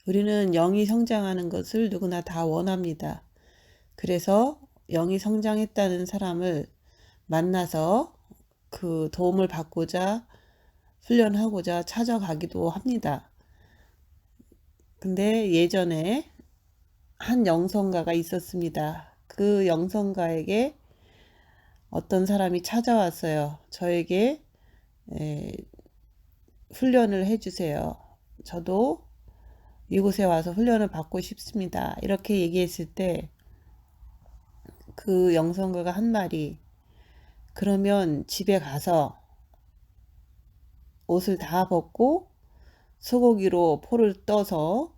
우리는 영이 성장하는 것을 누구나 다 원합니다. 그래서 영이 성장했다는 사람을 만나서 그 도움을 받고자 훈련하고자 찾아가기도 합니다. 근데 예전에 한 영성가가 있었습니다. 그 영성가에게 어떤 사람이 찾아왔어요. 저에게 훈련을 해주세요. 저도 이곳에 와서 훈련을 받고 싶습니다. 이렇게 얘기했을 때 그 영성가가 한 말이, 그러면 집에 가서 옷을 다 벗고 소고기로 포를 떠서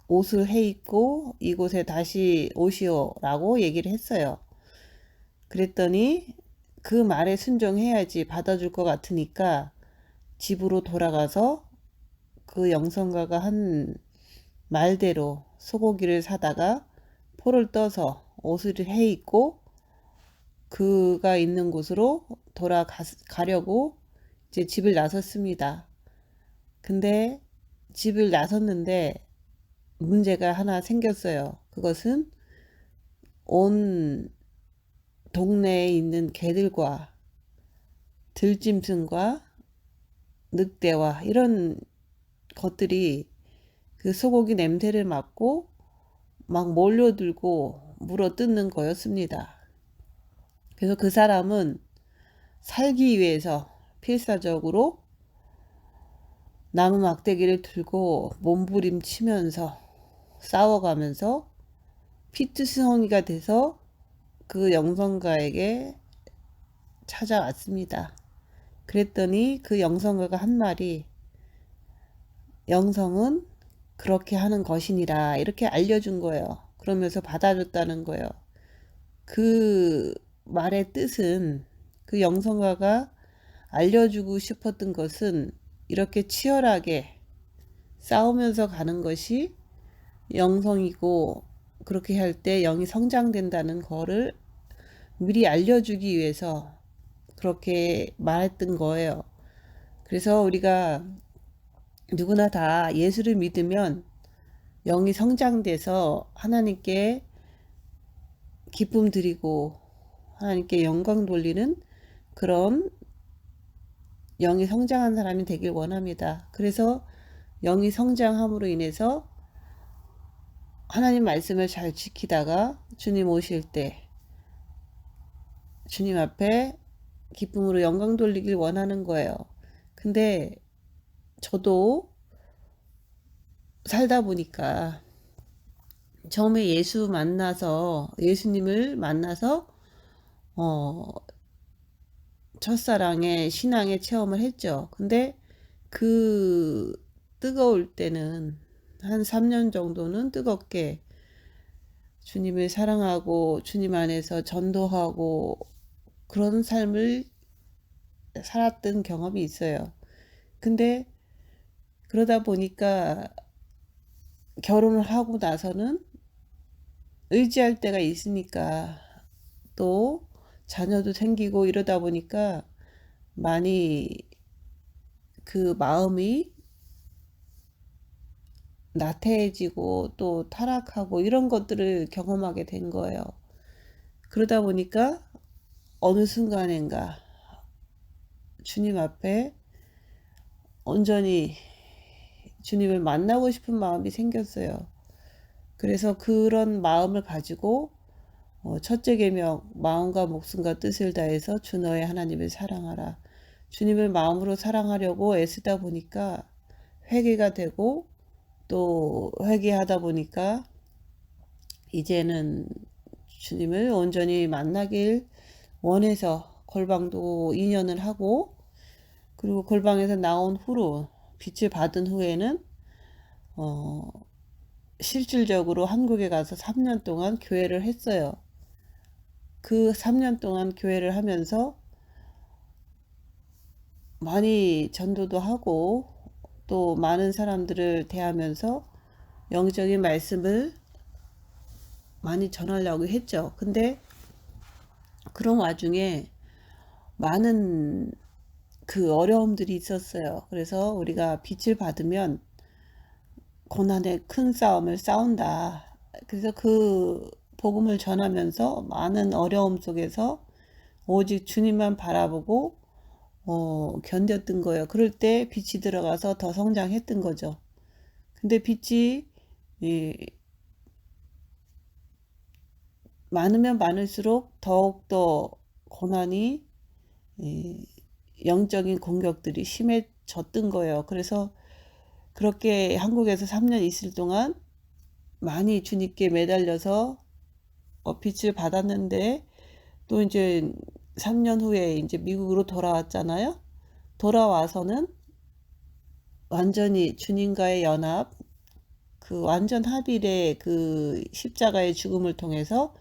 옷을 해 입고 이곳에 다시 오시오 라고 얘기를 했어요. 그랬더니 그 말에 순종해야지 받아줄 것 같으니까 집으로 돌아가서 그 영성가가 한 말대로 소고기를 사다가 포를 떠서 옷을 해 입고 그가 있는 곳으로 돌아가려고 이제 집을 나섰습니다. 근데 집을 나섰는데 문제가 하나 생겼어요. 그것은 온 동네에 있는 개들과 들짐승과 늑대와 이런 것들이 그 소고기 냄새를 맡고 막 몰려들고 물어뜯는 거였습니다. 그래서 그 사람은 살기 위해서 필사적으로 나무 막대기를 들고 몸부림치면서 싸워가면서 피투성이가 돼서 그 영성가에게 찾아왔습니다. 그랬더니 그 영성가가 한 말이, 영성은 그렇게 하는 것이니라 이렇게 알려준 거예요. 그러면서 받아줬다는 거예요. 그 말의 뜻은, 그 영성가가 알려주고 싶었던 것은 이렇게 치열하게 싸우면서 가는 것이 영성이고, 그렇게 할 때 영이 성장된다는 거를 미리 알려주기 위해서 그렇게 말했던 거예요. 그래서 우리가 누구나 다 예수를 믿으면 영이 성장돼서 하나님께 기쁨 드리고 하나님께 영광 돌리는 그런 영이 성장한 사람이 되길 원합니다. 그래서 영이 성장함으로 인해서 하나님 말씀을 잘 지키다가 주님 오실 때 주님 앞에 기쁨으로 영광 돌리길 원하는 거예요. 근데 저도 살다 보니까 처음에 예수님을 만나서 어, 첫사랑의 신앙의 체험을 했죠. 근데 그 뜨거울 때는 한 3년 정도는 뜨겁게 주님을 사랑하고 주님 안에서 전도하고 그런 삶을 살았던 경험이 있어요. 근데 그러다 보니까 결혼을 하고 나서는 의지할 때가 있으니까 또 자녀도 생기고 이러다 보니까 많이 그 마음이 나태해지고 또 타락하고 이런 것들을 경험하게 된 거예요. 그러다 보니까 어느 순간인가 주님 앞에 온전히 주님을 만나고 싶은 마음이 생겼어요. 그래서 그런 마음을 가지고 첫째 계명, 마음과 목숨과 뜻을 다해서 주 너의 하나님을 사랑하라. 주님을 마음으로 사랑하려고 애쓰다 보니까 회개가 되고, 또 회개하다 보니까 이제는 주님을 온전히 만나길 원해서 골방도 2년을 하고, 그리고 골방에서 나온 후로 빛을 받은 후에는 어, 실질적으로 한국에 가서 3년 동안 교회를 했어요. 그 3년 동안 교회를 하면서 많이 전도도 하고 또 많은 사람들을 대하면서 영적인 말씀을 많이 전하려고 했죠. 근데 그런 와중에 많은 그 어려움들이 있었어요. 그래서 우리가 빛을 받으면 고난의 큰 싸움을 싸운다. 그래서 그 복음을 전하면서 많은 어려움 속에서 오직 주님만 바라보고 견뎠던 거예요. 그럴 때 빛이 들어가서 더 성장했던 거죠. 근데 빛이 많으면 많을수록 더욱더 고난이 영적인 공격들이 심해졌던 거예요. 그래서 그렇게 한국에서 3년 있을 동안 많이 주님께 매달려서 빛을 받았는데, 또 이제 3년 후에 이제 미국으로 돌아왔잖아요. 돌아와서는 완전히 주님과의 연합, 그 완전 합일의 그 십자가의 죽음을 통해서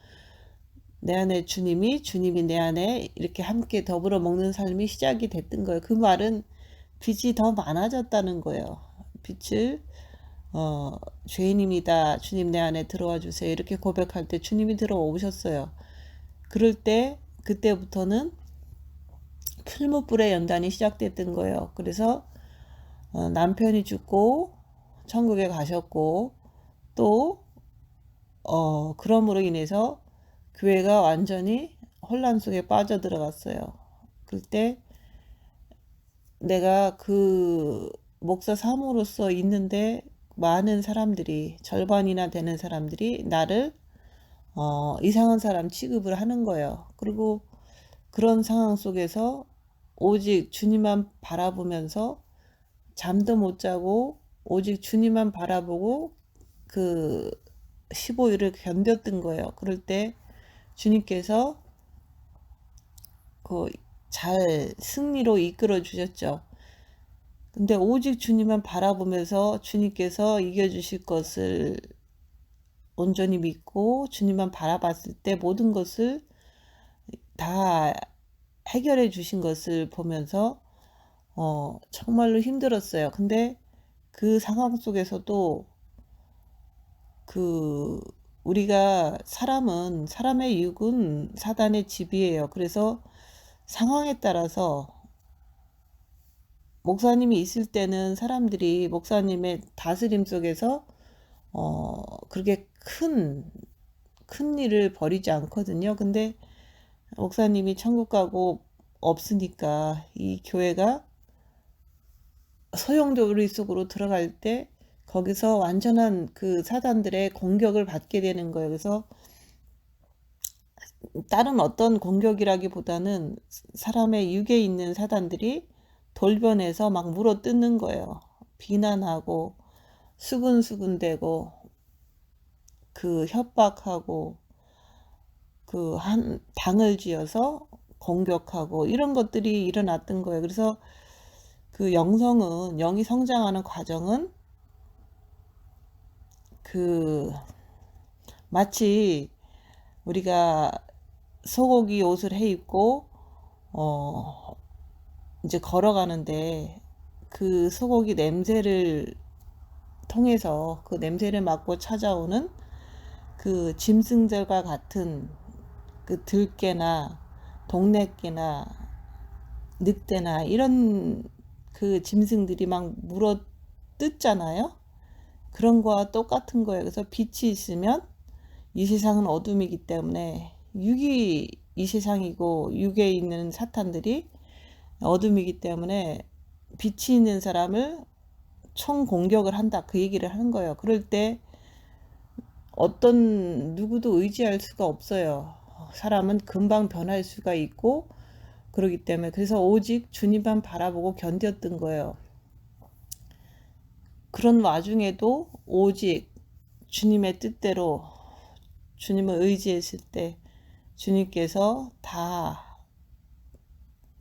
내 안에 주님이 내 안에 이렇게 함께 더불어 먹는 삶이 시작이 됐던 거예요. 그 말은 빛이 더 많아졌다는 거예요. 빛을 죄인입니다. 주님 내 안에 들어와 주세요. 이렇게 고백할 때 주님이 들어오셨어요. 그럴 때 그때부터는 풀무불의 연단이 시작됐던 거예요. 그래서 남편이 죽고 천국에 가셨고, 또 그럼으로 인해서 교회가 완전히 혼란 속에 빠져들어갔어요. 그때 내가 그 목사 사모로서 있는데 많은 사람들이, 절반이나 되는 사람들이 나를 이상한 사람 취급을 하는 거예요. 그리고 그런 상황 속에서 오직 주님만 바라보면서 잠도 못 자고 오직 주님만 바라보고 그 15일을 견뎠던 거예요. 그럴 때 주님께서 그 잘 승리로 이끌어 주셨죠. 근데 오직 주님만 바라보면서 주님께서 이겨주실 것을 온전히 믿고 주님만 바라봤을 때 모든 것을 다 해결해 주신 것을 보면서 정말로 힘들었어요. 근데 그 상황 속에서도 우리가 사람의 육은 사단의 집이에요. 그래서 상황에 따라서 목사님이 있을 때는 사람들이 목사님의 다스림 속에서 그렇게 큰 일을 벌이지 않거든요. 근데 목사님이 천국 가고 없으니까 이 교회가 소용돌이 속으로 들어갈 때 거기서 완전한 그 사단들의 공격을 받게 되는 거예요. 그래서 다른 어떤 공격이라기보다는 사람의 육에 있는 사단들이 돌변해서 막 물어뜯는 거예요. 비난하고 수근수근대고 그 협박하고 그 한 당을 지어서 공격하고 이런 것들이 일어났던 거예요. 그래서 그 영이 성장하는 과정은 그 마치 우리가 소고기 옷을 해 입고 이제 걸어가는데 그 소고기 냄새를 통해서 그 냄새를 맡고 찾아오는 그 짐승들과 같은 그 들개나 동네개나 늑대나 이런 그 짐승들이 막 물어 뜯잖아요. 그런 거와 똑같은 거예요. 그래서 빛이 있으면 이 세상은 어둠이기 때문에 육이 이 세상이고 육에 있는 사탄들이 어둠이기 때문에 빛이 있는 사람을 총 공격을 한다, 그 얘기를 하는 거예요. 그럴 때 어떤 누구도 의지할 수가 없어요. 사람은 금방 변할 수가 있고 그러기 때문에, 그래서 오직 주님만 바라보고 견뎠던 거예요. 그런 와중에도 오직 주님의 뜻대로 주님을 의지했을 때 주님께서 다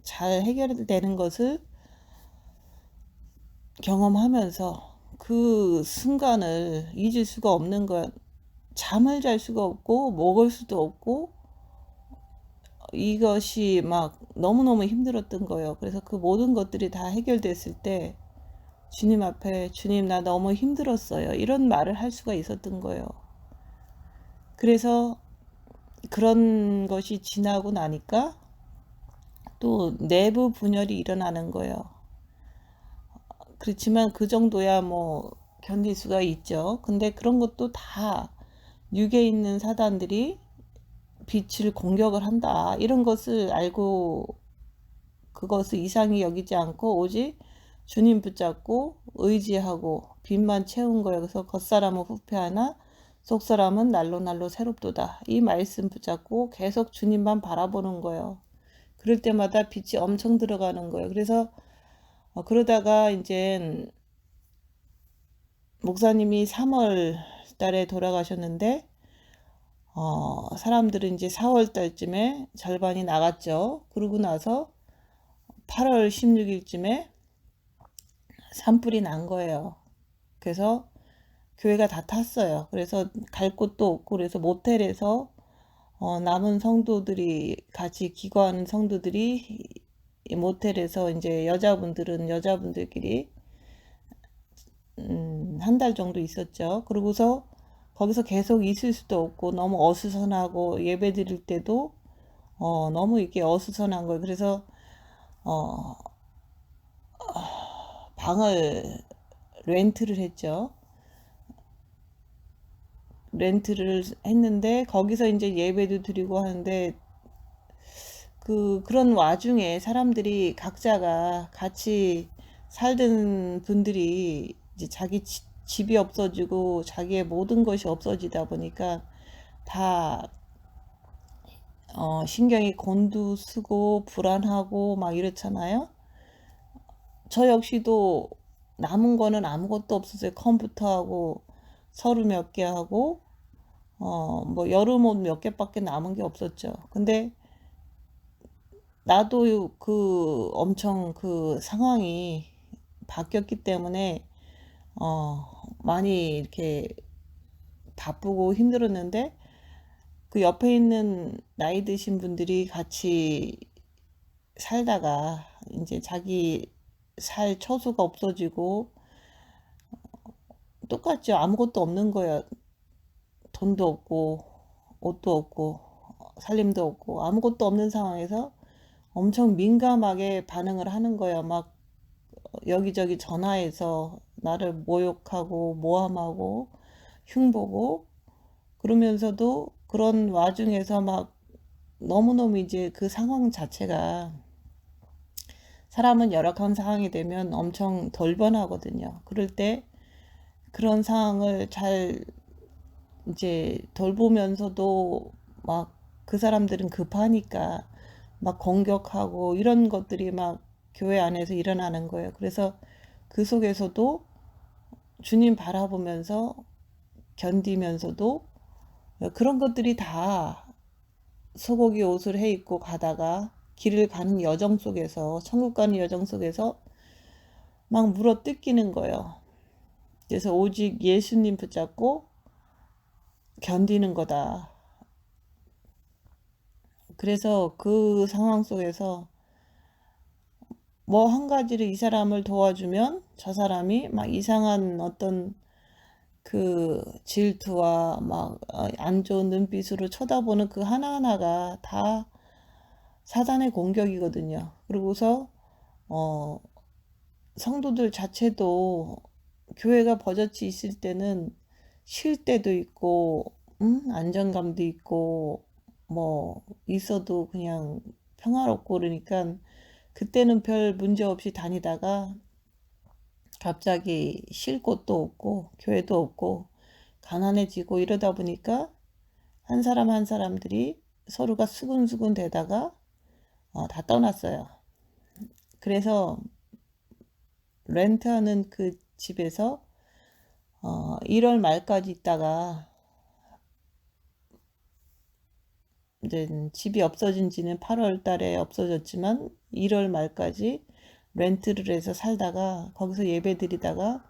잘 해결되는 것을 경험하면서 그 순간을 잊을 수가 없는 거야. 잠을 잘 수가 없고 먹을 수도 없고 이것이 막 너무너무 힘들었던 거예요. 그래서 그 모든 것들이 다 해결됐을 때 주님 앞에 주님 나 너무 힘들었어요, 이런 말을 할 수가 있었던 거예요. 그래서 그런 것이 지나고 나니까 또 내부 분열이 일어나는 거예요. 그렇지만 그 정도야 뭐 견딜 수가 있죠. 근데 그런 것도 다 육에 있는 사단들이 빛을 공격을 한다. 이런 것을 알고 그것을 이상히 여기지 않고 오직 주님 붙잡고 의지하고 빛만 채운 거예요. 그래서 겉사람은 후패하나 속사람은 날로 날로 새롭도다. 이 말씀 붙잡고 계속 주님만 바라보는 거예요. 그럴 때마다 빛이 엄청 들어가는 거예요. 그래서 그러다가 이제 목사님이 3월 달에 돌아가셨는데 사람들은 이제 4월 달쯤에 절반이 나갔죠. 그러고 나서 8월 16일쯤에 산불이 난 거예요. 그래서 교회가 다 탔어요. 그래서 갈 곳도 없고 그래서 모텔에서 남은 성도들이 같이 기거하는 성도들이 모텔에서 이제 여자분들은 여자분들끼리 한 달 정도 있었죠. 그러고서 거기서 계속 있을 수도 없고 너무 어수선하고 예배 드릴 때도 너무 이렇게 어수선한 거예요. 그래서 방을 렌트를 했죠. 렌트를 했는데 거기서 이제 예배도 드리고 하는데 그런 와중에 사람들이 각자가 같이 살던 분들이 이제 자기 집이 없어지고 자기의 모든 것이 없어지다 보니까 다 신경이 곤두쓰고 불안하고 막 이렇잖아요. 저 역시도 남은 거는 아무것도 없었어요. 컴퓨터하고 서류 몇 개 하고 뭐 여름 옷 몇 개밖에 남은 게 없었죠. 근데 나도 엄청 그 상황이 바뀌었기 때문에 많이 이렇게 바쁘고 힘들었는데 그 옆에 있는 나이 드신 분들이 같이 살다가 이제 자기 살 처수가 없어지고 똑같죠. 아무것도 없는 거예요. 돈도 없고 옷도 없고 살림도 없고 아무것도 없는 상황에서 엄청 민감하게 반응을 하는 거예요. 막 여기저기 전화해서 나를 모욕하고 모함하고 흉보고 그러면서도 그런 와중에서 막 너무너무 이제 그 상황 자체가 사람은 열악한 상황이 되면 엄청 돌변하거든요. 그럴 때 그런 상황을 잘 이제 돌보면서도 막 그 사람들은 급하니까 막 공격하고 이런 것들이 막 교회 안에서 일어나는 거예요. 그래서 그 속에서도 주님 바라보면서 견디면서도 그런 것들이 다 소고기 옷을 해 입고 가다가 길을 가는 여정 속에서 천국 가는 여정 속에서 막 물어 뜯기는 거예요. 그래서 오직 예수님 붙잡고 견디는 거다. 그래서 그 상황 속에서 뭐 한 가지를 이 사람을 도와주면 저 사람이 막 이상한 어떤 그 질투와 막 안 좋은 눈빛으로 쳐다보는 그 하나하나가 다 사단의 공격이거든요. 그러고서 어 성도들 자체도 교회가 버젓이 있을 때는 쉴 때도 있고 안정감도 있고 뭐 있어도 그냥 평화롭고 그러니까 그때는 별 문제 없이 다니다가 갑자기 쉴 곳도 없고 교회도 없고 가난해지고 이러다 보니까 한 사람 한 사람들이 서로가 수근수근 되다가 다 떠났어요. 그래서 렌트하는 그 집에서 1월 말까지 있다가 이제 집이 없어진 지는 8월 달에 없어졌지만 1월 말까지 렌트를 해서 살다가 거기서 예배 드리다가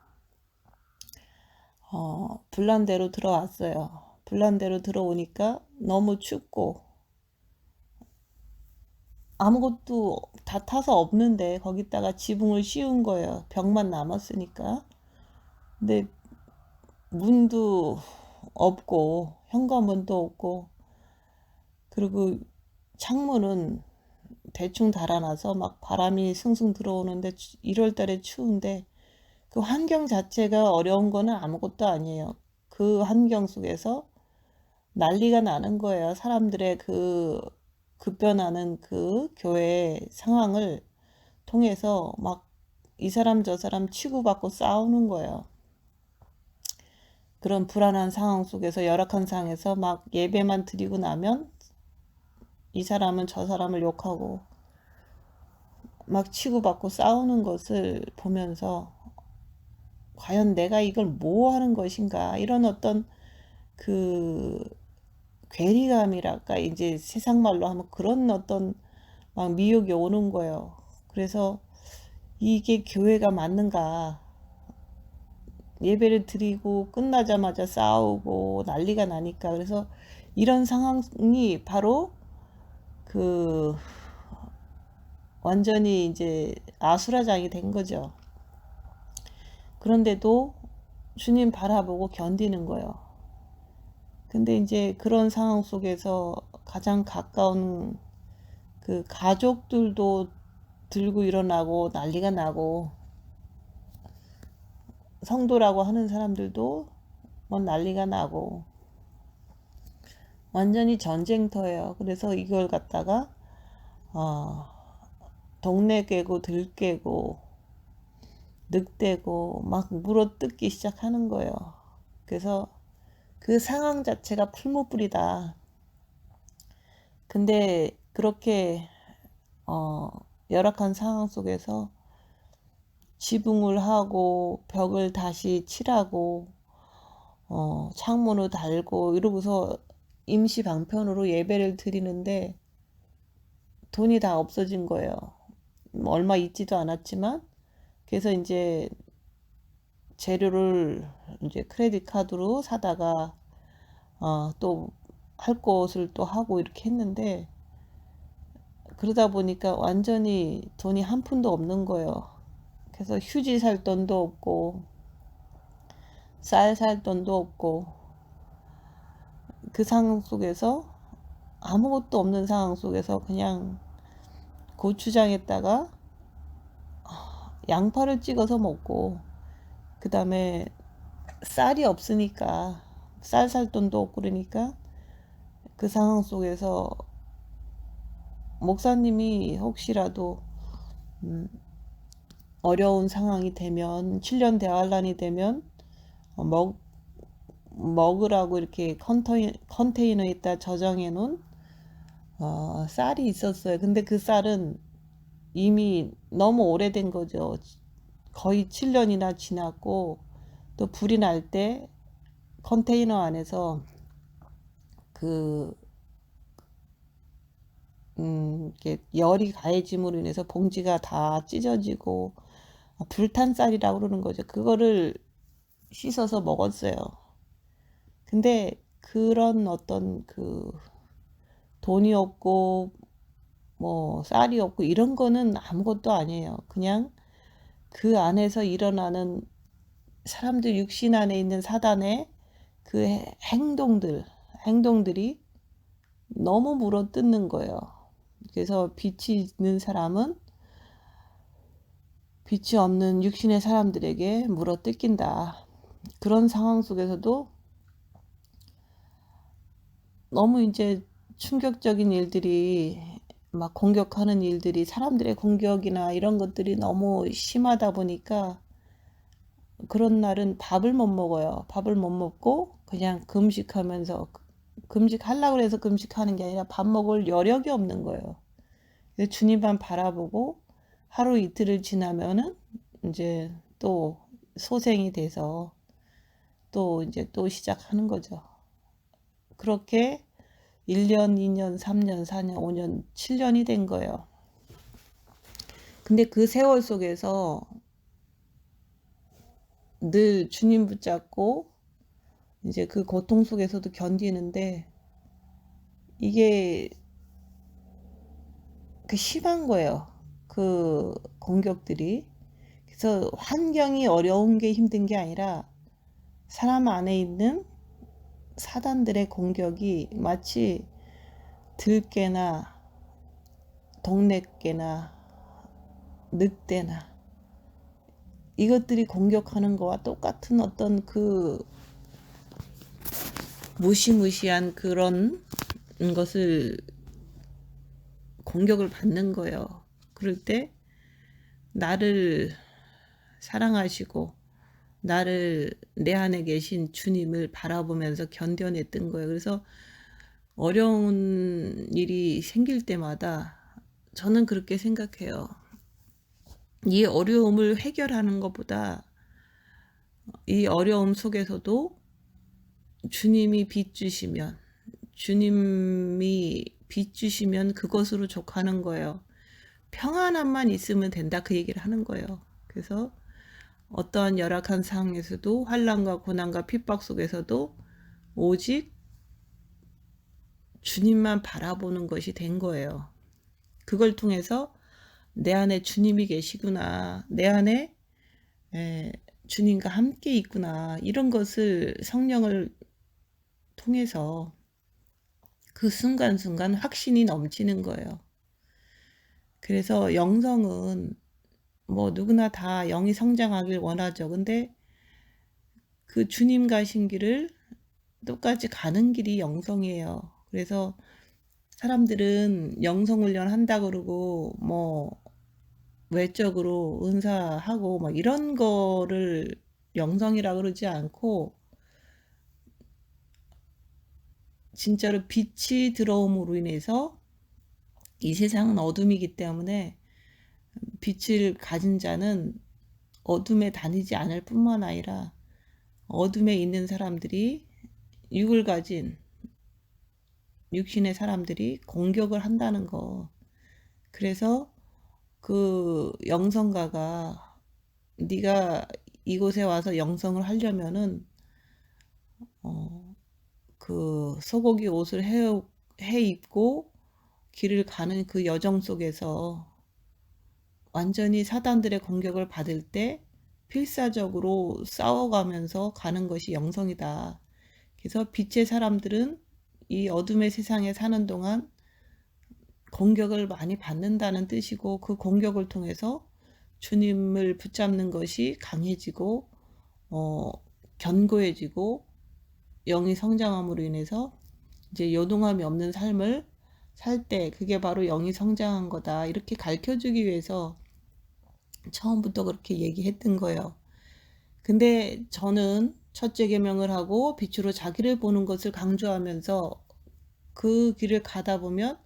불난대로 들어왔어요. 불난대로 들어오니까 너무 춥고 아무것도 다 타서 없는데 거기다가 지붕을 씌운 거예요. 벽만 남았으니까. 근데 문도 없고 현관문도 없고 그리고 창문은 대충 달아놔서 막 바람이 숭숭 들어오는데 1월 달에 추운데 그 환경 자체가 어려운 거는 아무것도 아니에요. 그 환경 속에서 난리가 나는 거예요. 사람들의 그 급변하는 그 교회 상황을 통해서 막 이 사람 저 사람 치고받고 싸우는 거예요. 그런 불안한 상황 속에서, 열악한 상황에서 막 예배만 드리고 나면 이 사람은 저 사람을 욕하고 막 치고받고 싸우는 것을 보면서 과연 내가 이걸 뭐 하는 것인가, 이런 어떤 그 괴리감이랄까, 이제 세상 말로 하면 그런 어떤 막 미혹이 오는 거예요. 그래서 이게 교회가 맞는가, 예배를 드리고 끝나자마자 싸우고 난리가 나니까. 그래서 이런 상황이 바로 그 완전히 이제 아수라장이 된 거죠. 그런데도 주님 바라보고 견디는 거예요. 근데 이제 그런 상황 속에서 가장 가까운 그 가족들도 들고 일어나고 난리가 나고, 성도라고 하는 사람들도 뭐 난리가 나고, 완전히 전쟁터예요. 그래서 이걸 갖다가 어, 동네 깨고 들 깨고 늑대고 막 물어뜯기 시작하는 거예요. 그래서 그 상황 자체가 풀무불이다. 근데 그렇게 열악한 상황 속에서 지붕을 하고 벽을 다시 칠하고 창문을 달고 이러고서 임시 방편으로 예배를 드리는데 돈이 다 없어진 거예요. 얼마 있지도 않았지만. 그래서 이제 재료를 이제 크레딧 카드로 사다가 또 할 것을 또 하고 이렇게 했는데, 그러다 보니까 완전히 돈이 한 푼도 없는 거예요. 그래서 휴지 살 돈도 없고 쌀 살 돈도 없고, 그 상황 속에서 아무것도 없는 상황 속에서 그냥 고추장에다가 양파를 찍어서 먹고, 그 다음에 쌀이 없으니까 쌀 살 돈도 없고, 그러니까 그 상황 속에서 목사님이 혹시라도 어려운 상황이 되면, 7년 대환란이 되면 먹으라고 이렇게 컨테이너에다 저장해 놓은 쌀이 있었어요. 근데 그 쌀은 이미 너무 오래된 거죠. 거의 7년이나 지났고, 또 불이 날 때 컨테이너 안에서 그 이렇게 열이 가해짐으로 인해서 봉지가 다 찢어지고 불탄 쌀이라고 그러는 거죠. 그거를 씻어서 먹었어요. 근데 그런 어떤 그 돈이 없고 뭐 쌀이 없고 이런 거는 아무것도 아니에요. 그냥 그 안에서 일어나는 사람들 육신 안에 있는 사단의 그 행동들이 너무 물어뜯는 거예요. 그래서 빛이 있는 사람은 빛이 없는 육신의 사람들에게 물어뜯긴다. 그런 상황 속에서도 너무 이제 충격적인 일들이, 막 공격하는 일들이, 사람들의 공격이나 이런 것들이 너무 심하다 보니까 그런 날은 밥을 못 먹어요. 밥을 못 먹고 그냥 금식하면서, 금식하려고 해서 금식하는 게 아니라 밥 먹을 여력이 없는 거예요. 그래서 주님만 바라보고 하루 이틀을 지나면은 이제 또 소생이 돼서 또 이제 또 시작하는 거죠. 그렇게 1년, 2년, 3년, 4년, 5년, 7년이 된 거예요. 근데 그 세월 속에서 늘 주님 붙잡고 이제 그 고통 속에서도 견디는데, 이게 그 심한 거예요. 그 공격들이. 그래서 환경이 어려운 게 힘든 게 아니라 사람 안에 있는 사단들의 공격이 마치 들깨나 동네깨나 늑대나 이것들이 공격하는 거와 똑같은 어떤 그 무시무시한 그런 것을 공격을 받는 거예요. 그럴 때 나를 사랑하시고 나를 내 안에 계신 주님을 바라보면서 견뎌냈던 거예요. 그래서 어려운 일이 생길 때마다 저는 그렇게 생각해요. 이 어려움을 해결하는 것보다 이 어려움 속에서도 주님이 빚주시면 그것으로 족하는 거예요. 평안함만 있으면 된다, 그 얘기를 하는 거예요. 그래서 어떠한 열악한 상황에서도 환난과 고난과 핍박 속에서도 오직 주님만 바라보는 것이 된 거예요. 그걸 통해서 내 안에 주님이 계시구나, 내 안에 주님과 함께 있구나, 이런 것을 성령을 통해서 그 순간순간 확신이 넘치는 거예요. 그래서 영성은 뭐 누구나 다 영이 성장하길 원하죠. 근데 그 주님 가신 길을 똑같이 가는 길이 영성이에요. 그래서 사람들은 영성 훈련 한다 그러고 뭐 외적으로 은사하고 막 이런 거를 영성이라 그러지 않고, 진짜로 빛이 들어옴으로 인해서 이 세상은 어둠이기 때문에 빛을 가진 자는 어둠에 다니지 않을 뿐만 아니라 어둠에 있는 사람들이, 육을 가진 육신의 사람들이 공격을 한다는 거. 그래서 그 영성가가 네가 이곳에 와서 영성을 하려면은 그 소고기 옷을 해 입고 길을 가는 그 여정 속에서 완전히 사단들의 공격을 받을 때 필사적으로 싸워가면서 가는 것이 영성이다. 그래서 빛의 사람들은 이 어둠의 세상에 사는 동안 공격을 많이 받는다는 뜻이고, 그 공격을 통해서 주님을 붙잡는 것이 강해지고 견고해지고 영이 성장함으로 인해서 이제 요동함이 없는 삶을 살 때 그게 바로 영이 성장한 거다, 이렇게 가르쳐주기 위해서 처음부터 그렇게 얘기했던 거예요. 근데 저는 첫째 계명을 하고 빛으로 자기를 보는 것을 강조하면서 그 길을 가다 보면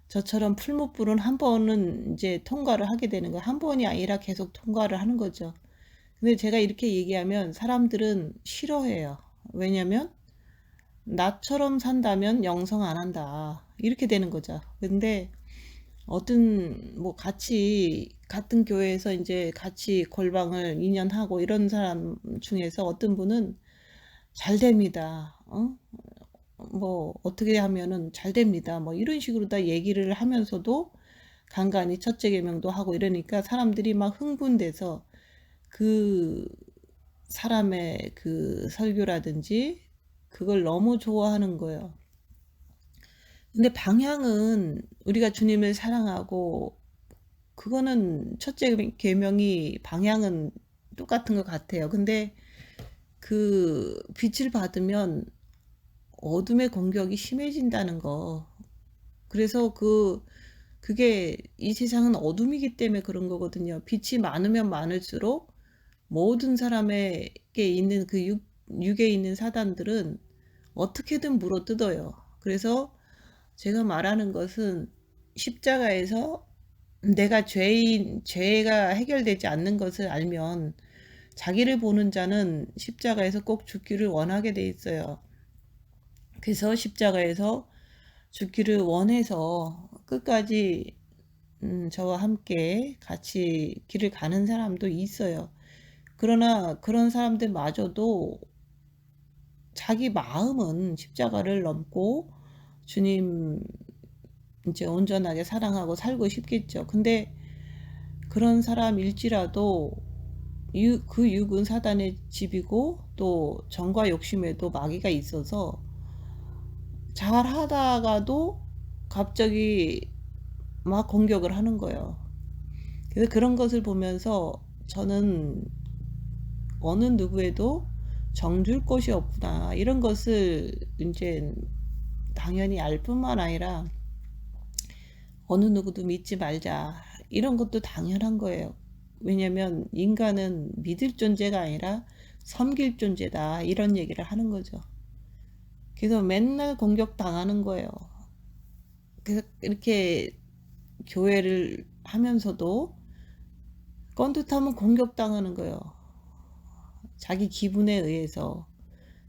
저처럼 풀무불은 한 번은 이제 통과를 하게 되는 거예요. 한 번이 아니라 계속 통과를 하는 거죠. 근데 제가 이렇게 얘기하면 사람들은 싫어해요. 왜냐면 나처럼 산다면 영성 안 한다, 이렇게 되는 거죠. 근데 어떤 뭐 같은 교회에서 이제 같이 골방을 2년 하고 이런 사람 중에서 어떤 분은 잘 됩니다. 뭐 어떻게 하면은 잘 됩니다. 뭐 이런 식으로 다 얘기를 하면서도 간간히 첫째 계명도 하고 이러니까 사람들이 막 흥분돼서 그 사람의 그 설교라든지 그걸 너무 좋아하는 거예요. 근데 방향은 우리가 주님을 사랑하고, 그거는 첫째 계명이 방향은 똑같은 것 같아요. 근데 그 빛을 받으면 어둠의 공격이 심해진다는 거. 그래서 그게 이 세상은 어둠이기 때문에 그런 거거든요. 빛이 많으면 많을수록 모든 사람에게 있는 그 육에 있는 사단들은 어떻게든 물어뜯어요. 그래서 제가 말하는 것은 십자가에서 내가 죄가 해결되지 않는 것을 알면 자기를 보는 자는 십자가에서 꼭 죽기를 원하게 돼 있어요. 그래서 십자가에서 죽기를 원해서 끝까지 저와 함께 같이 길을 가는 사람도 있어요. 그러나 그런 사람들마저도 자기 마음은 십자가를 넘고 주님 이제 온전하게 사랑하고 살고 싶겠죠. 근데 그런 사람일지라도 그 육은 사단의 집이고 또 정과 욕심에도 마귀가 있어서 잘 하다가도 갑자기 막 공격을 하는 거예요. 그래서 그런 것을 보면서 저는 어느 누구에도 정줄 곳이 없구나, 이런 것을 이제 당연히 알 뿐만 아니라 어느 누구도 믿지 말자, 이런 것도 당연한 거예요. 왜냐면 인간은 믿을 존재가 아니라 섬길 존재다, 이런 얘기를 하는 거죠. 그래서 맨날 공격당하는 거예요. 그래서 이렇게 교회를 하면서도 건듯하면 공격당하는 거예요. 자기 기분에 의해서,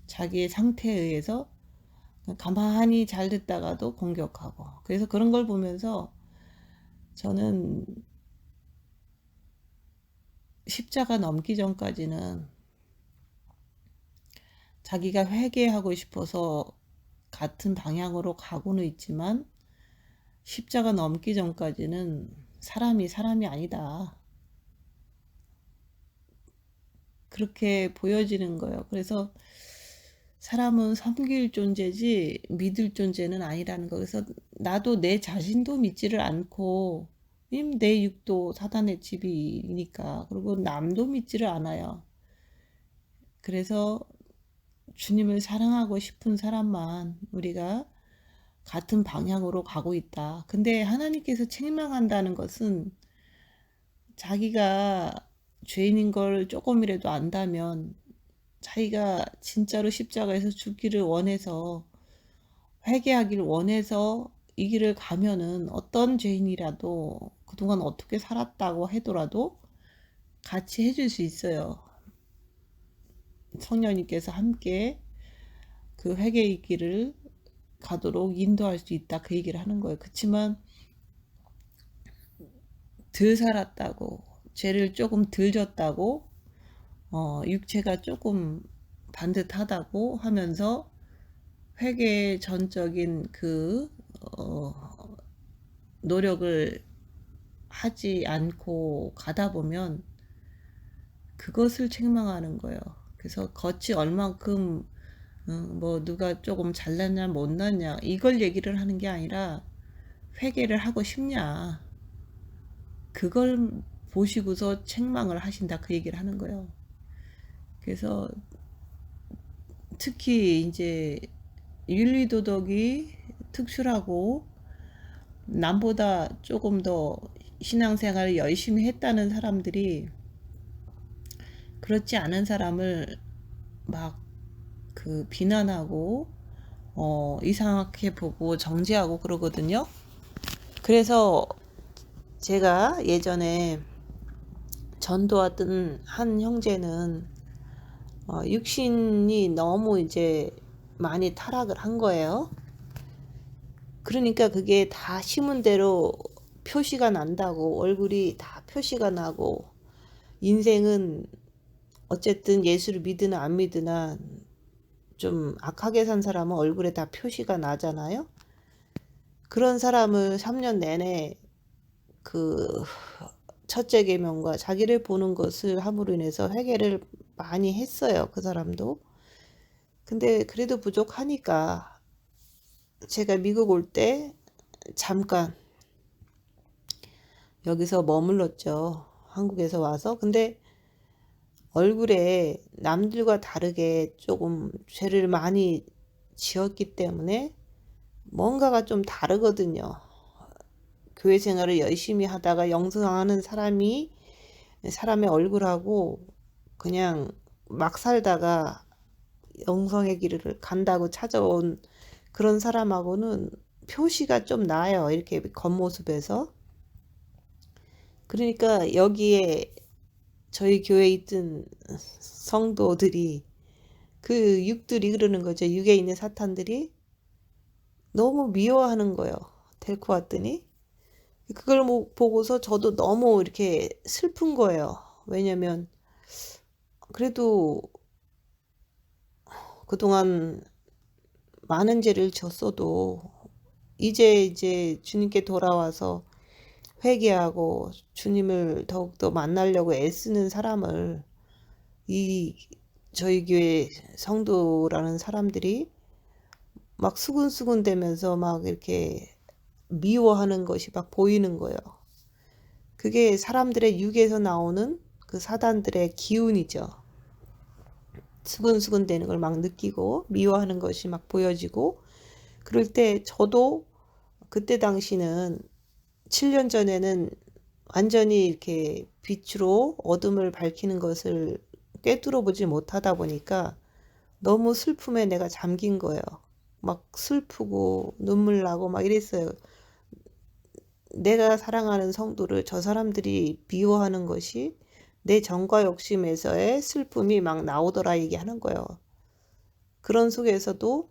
자기의 상태에 의해서 가만히 잘 듣다가도 공격하고. 그래서 그런 걸 보면서 저는 십자가 넘기 전까지는 자기가 회개하고 싶어서 같은 방향으로 가고는 있지만, 십자가 넘기 전까지는 사람이 아니다, 그렇게 보여지는 거예요. 그래서 사람은 섬길 존재지 믿을 존재는 아니라는 거. 그래서 나도 내 자신도 믿지를 않고, 내 육도 사단의 집이니까, 그리고 남도 믿지를 않아요. 그래서 주님을 사랑하고 싶은 사람만 우리가 같은 방향으로 가고 있다. 근데 하나님께서 책망한다는 것은 자기가 죄인인 걸 조금이라도 안다면, 자기가 진짜로 십자가에서 죽기를 원해서, 회개하기를 원해서 이 길을 가면은 어떤 죄인이라도 그동안 어떻게 살았다고 하더라도 같이 해줄 수 있어요. 성령님께서 함께 그 회개의 길을 가도록 인도할 수 있다, 그 얘기를 하는 거예요. 그렇지만 덜 살았다고, 죄를 조금 덜 졌다고, 육체가 조금 반듯하다고 하면서 회개 전적인 그 노력을 하지 않고 가다 보면 그것을 책망하는 거예요. 그래서 겉이 얼만큼 뭐 누가 조금 잘났냐 못났냐 이걸 얘기를 하는 게 아니라, 회개를 하고 싶냐, 그걸 보시고서 책망을 하신다, 그 얘기를 하는 거예요. 그래서 특히 이제 윤리도덕이 특출하고 남보다 조금 더 신앙생활을 열심히 했다는 사람들이 그렇지 않은 사람을 막 그 비난하고 이상하게 보고 정죄하고 그러거든요. 그래서 제가 예전에 전도하던 한 형제는 육신이 너무 이제 많이 타락을 한 거예요. 그러니까 그게 다 심은 대로 표시가 난다고, 얼굴이 다 표시가 나고, 인생은 어쨌든 예수를 믿으나 안 믿으나 좀 악하게 산 사람은 얼굴에 다 표시가 나잖아요. 그런 사람을 3년 내내 그 첫째 계명과 자기를 보는 것을 함으로 인해서 회개를 많이 했어요, 그 사람도. 근데 그래도 부족하니까 제가 미국 올 때 잠깐 여기서 머물렀죠, 한국에서 와서. 근데 얼굴에 남들과 다르게 조금 죄를 많이 지었기 때문에 뭔가가 좀 다르거든요. 교회 생활을 열심히 하다가 영성하는 사람의 얼굴하고, 그냥 막 살다가 영성의 길을 간다고 찾아온 그런 사람하고는 표시가 좀 나요, 이렇게 겉모습에서. 그러니까 여기에 저희 교회에 있던 성도들이, 그 육들이 그러는 거죠. 육에 있는 사탄들이 너무 미워하는 거예요. 데리고 왔더니 그걸 보고서 저도 너무 이렇게 슬픈 거예요. 왜냐면 그래도 그동안 많은 죄를 졌어도 이제 주님께 돌아와서 회개하고 주님을 더욱더 만나려고 애쓰는 사람을, 이 저희 교회 성도라는 사람들이 막 수근수근 대면서 막 이렇게 미워하는 것이 막 보이는 거예요. 그게 사람들의 육에서 나오는 그 그 사단들의 기운이죠. 수근수근 되는 걸 막 느끼고 미워하는 것이 막 보여지고, 그럴 때 저도 그때 당시는 7년 전에는 완전히 이렇게 빛으로 어둠을 밝히는 것을 꿰뚫어 보지 못하다 보니까 너무 슬픔에 내가 잠긴 거예요. 막 슬프고 눈물 나고 막 이랬어요. 내가 사랑하는 성도를 저 사람들이 미워하는 것이 내 정과 욕심에서의 슬픔이 막 나오더라 얘기하는 거예요. 그런 속에서도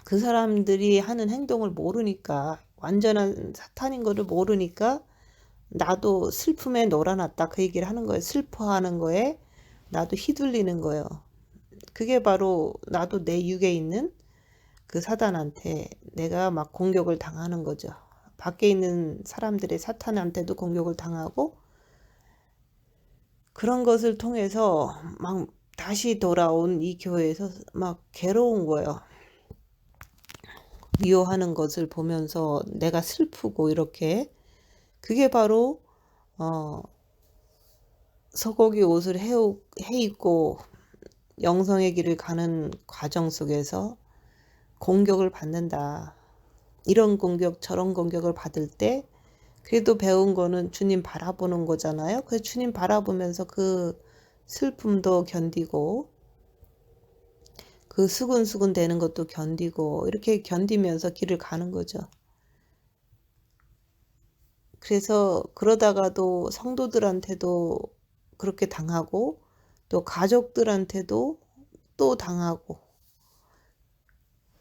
그 사람들이 하는 행동을 모르니까, 완전한 사탄인 거를 모르니까 나도 슬픔에 놀아났다 그 얘기를 하는 거예요. 슬퍼하는 거에 나도 휘둘리는 거예요. 그게 바로 나도 내 육에 있는 그 사단한테 내가 막 공격을 당하는 거죠. 밖에 있는 사람들의 사탄한테도 공격을 당하고, 그런 것을 통해서 막 다시 돌아온 이 교회에서 막 괴로운 거예요. 미워하는 것을 보면서 내가 슬프고 이렇게. 그게 바로 서곡이 옷을 해 입고 영성의 길을 가는 과정 속에서 공격을 받는다. 이런 공격 저런 공격을 받을 때 그래도 배운 거는 주님 바라보는 거잖아요. 그래서 주님 바라보면서 그 슬픔도 견디고 그 수근수근 되는 것도 견디고 이렇게 견디면서 길을 가는 거죠. 그래서 그러다가도 성도들한테도 그렇게 당하고 또 가족들한테도 또 당하고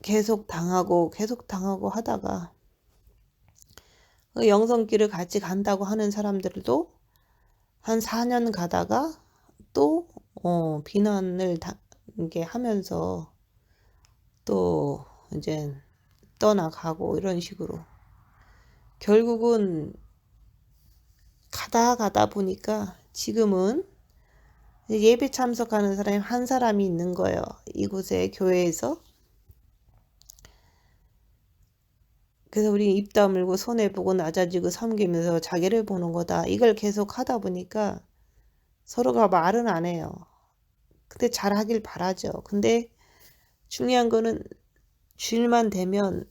계속 당하고 하다가 그 영성길을 같이 간다고 하는 사람들도 한 4년 가다가 또 비난을 이게 하면서 또 이제 떠나가고 이런 식으로 결국은 가다 보니까 지금은 예배 참석하는 사람이 한 사람이 있는 거예요. 이곳에 교회에서. 그래서 우리 입 다물고 손해 보고 낮아지고 섬기면서 자기를 보는 거다. 이걸 계속 하다 보니까 서로가 말은 안 해요. 근데 잘하길 바라죠. 근데 중요한 거는 주일만 되면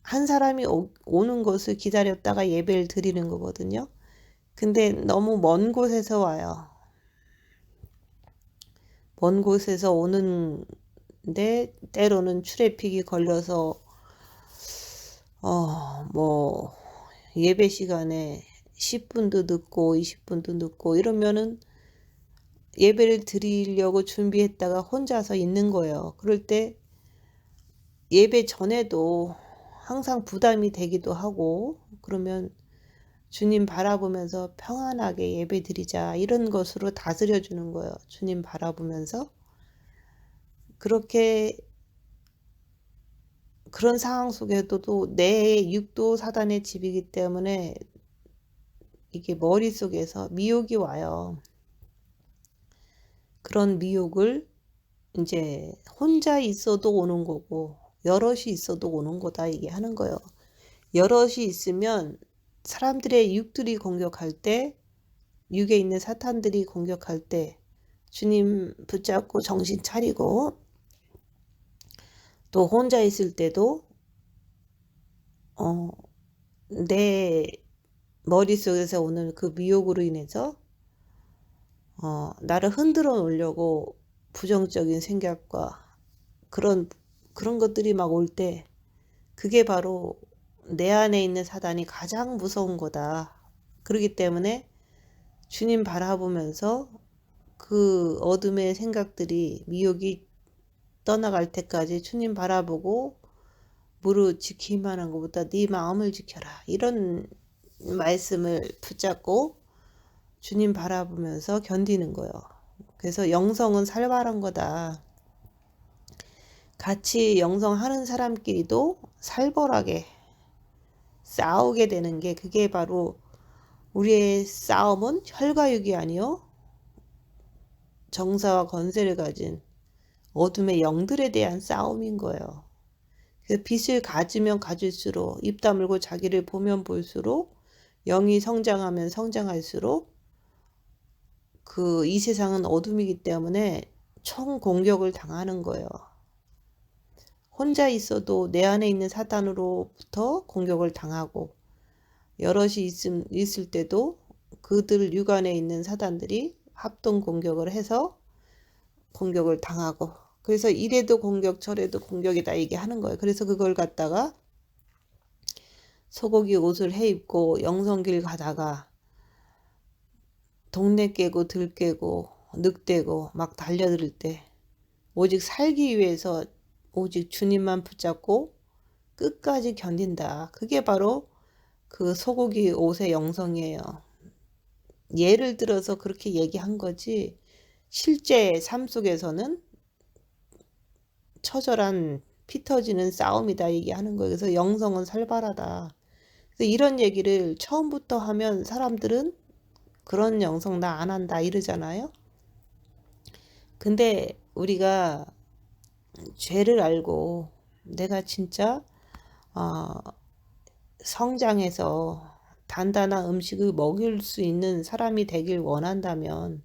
한 사람이 오는 것을 기다렸다가 예배를 드리는 거거든요. 근데 너무 먼 곳에서 와요. 먼 곳에서 오는데 때로는 트래픽이 걸려서 뭐 예배 시간에 10분도 늦고 20분도 늦고 이러면은 예배를 드리려고 준비했다가 혼자서 있는 거예요. 그럴 때 예배 전에도 항상 부담이 되기도 하고, 그러면 주님 바라보면서 평안하게 예배 드리자 이런 것으로 다스려 주는 거예요. 주님 바라보면서. 그렇게 그런 상황 속에도 내 육도 사단의 집이기 때문에 이게 머릿속에서 미혹이 와요. 그런 미혹을 이제 혼자 있어도 오는 거고 여럿이 있어도 오는 거다 얘기하는 거예요. 여럿이 있으면 사람들의 육들이 공격할 때, 육에 있는 사탄들이 공격할 때 주님 붙잡고 정신 차리고, 또 혼자 있을 때도 내 머릿속에서 오는 그 미혹으로 인해서 나를 흔들어 놓으려고 부정적인 생각과 그런 것들이 막 올 때, 그게 바로 내 안에 있는 사단이 가장 무서운 거다. 그렇기 때문에 주님 바라보면서 그 어둠의 생각들이, 미혹이 떠나갈 때까지 주님 바라보고 무릇 지키기만 한 것보다 네 마음을 지켜라. 이런 말씀을 붙잡고 주님 바라보면서 견디는 거예요. 그래서 영성은 살벌한 거다. 같이 영성하는 사람끼리도 살벌하게 싸우게 되는 게, 그게 바로 우리의 싸움은 혈과 육이 아니요 정사와 권세를 가진 어둠의 영들에 대한 싸움인 거예요. 그래서 빛을 가지면 가질수록, 입 다물고 자기를 보면 볼수록 영이 성장하면 성장할수록 이 세상은 어둠이기 때문에 총 공격을 당하는 거예요. 혼자 있어도 내 안에 있는 사단으로부터 공격을 당하고, 여럿이 있을 때도 그들 육안에 있는 사단들이 합동 공격을 해서 공격을 당하고, 그래서 이래도 공격 저래도 공격이다 이게 하는 거예요. 그래서 그걸 갖다가 소고기 옷을 해입고 영성길 가다가 동네 깨고 들 깨고 늑대고 막 달려들 때 오직 살기 위해서 오직 주님만 붙잡고 끝까지 견딘다. 그게 바로 그 소고기 옷의 영성이에요. 예를 들어서 그렇게 얘기한 거지, 실제 삶 속에서는 처절한 피 터지는 싸움이다 얘기하는 거예요. 그래서 영성은 살벌하다. 그래서 이런 얘기를 처음부터 하면 사람들은 그런 영성 나 안 한다 이러잖아요. 근데 우리가 죄를 알고 내가 진짜 성장해서 단단한 음식을 먹일 수 있는 사람이 되길 원한다면,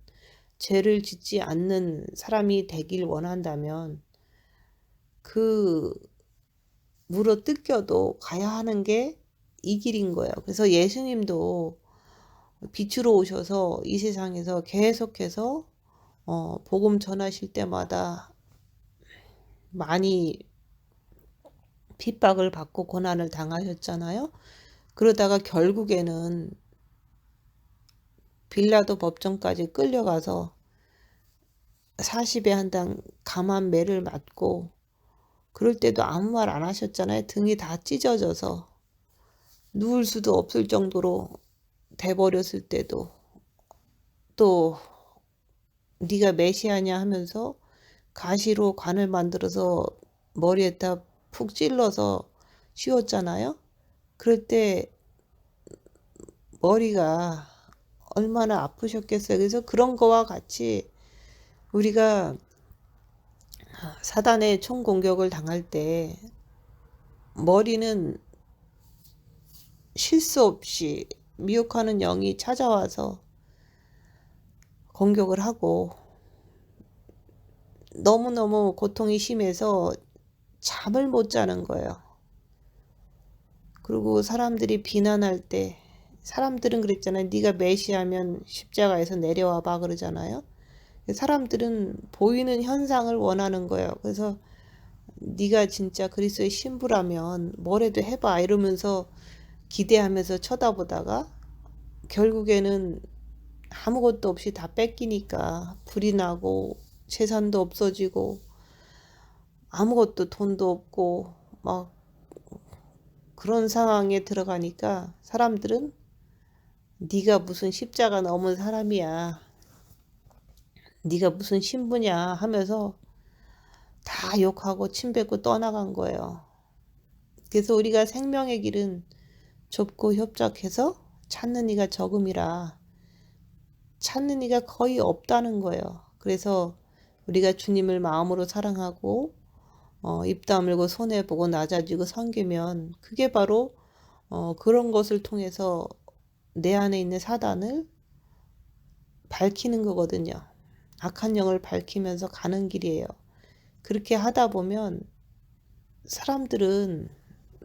죄를 짓지 않는 사람이 되길 원한다면 그 물어 뜯겨도 가야 하는 게 이 길인 거예요. 그래서 예수님도 빛으로 오셔서 이 세상에서 계속해서 복음 전하실 때마다 많이 핍박을 받고 고난을 당하셨잖아요. 그러다가 결국에는 빌라도 법정까지 끌려가서 40에 한 당 감한 매를 맞고, 그럴 때도 아무 말 안 하셨잖아요. 등이 다 찢어져서 누울 수도 없을 정도로 돼버렸을 때도, 또 네가 메시아냐 하면서 가시로 관을 만들어서 머리에다 푹 찔러서 씌웠잖아요. 그럴 때 머리가 얼마나 아프셨겠어요. 그래서 그런 거와 같이 우리가 사단의 총공격을 당할 때 머리는 실수 없이 미혹하는 영이 찾아와서 공격을 하고, 너무너무 고통이 심해서 잠을 못 자는 거예요. 그리고 사람들이 비난할 때, 사람들은 그랬잖아요. 네가 메시아면 십자가에서 내려와 봐 그러잖아요. 사람들은 보이는 현상을 원하는 거예요. 그래서 네가 진짜 그리스도의 신부라면 뭐래도 해봐 이러면서 기대하면서 쳐다보다가 결국에는 아무것도 없이 다 뺏기니까 불이 나고 재산도 없어지고 아무것도 돈도 없고 막 그런 상황에 들어가니까 사람들은 네가 무슨 십자가 넘은 사람이야, 네가 무슨 신부냐 하면서 다 욕하고 침뱉고 떠나간 거예요. 그래서 우리가 생명의 길은 좁고 협착해서 찾는 이가 적음이라, 찾는 이가 거의 없다는 거예요. 그래서 우리가 주님을 마음으로 사랑하고 입 다물고 손해보고 낮아지고 섬기면 그게 바로 그런 것을 통해서 내 안에 있는 사단을 밝히는 거거든요. 악한 영을 밝히면서 가는 길이에요. 그렇게 하다 보면 사람들은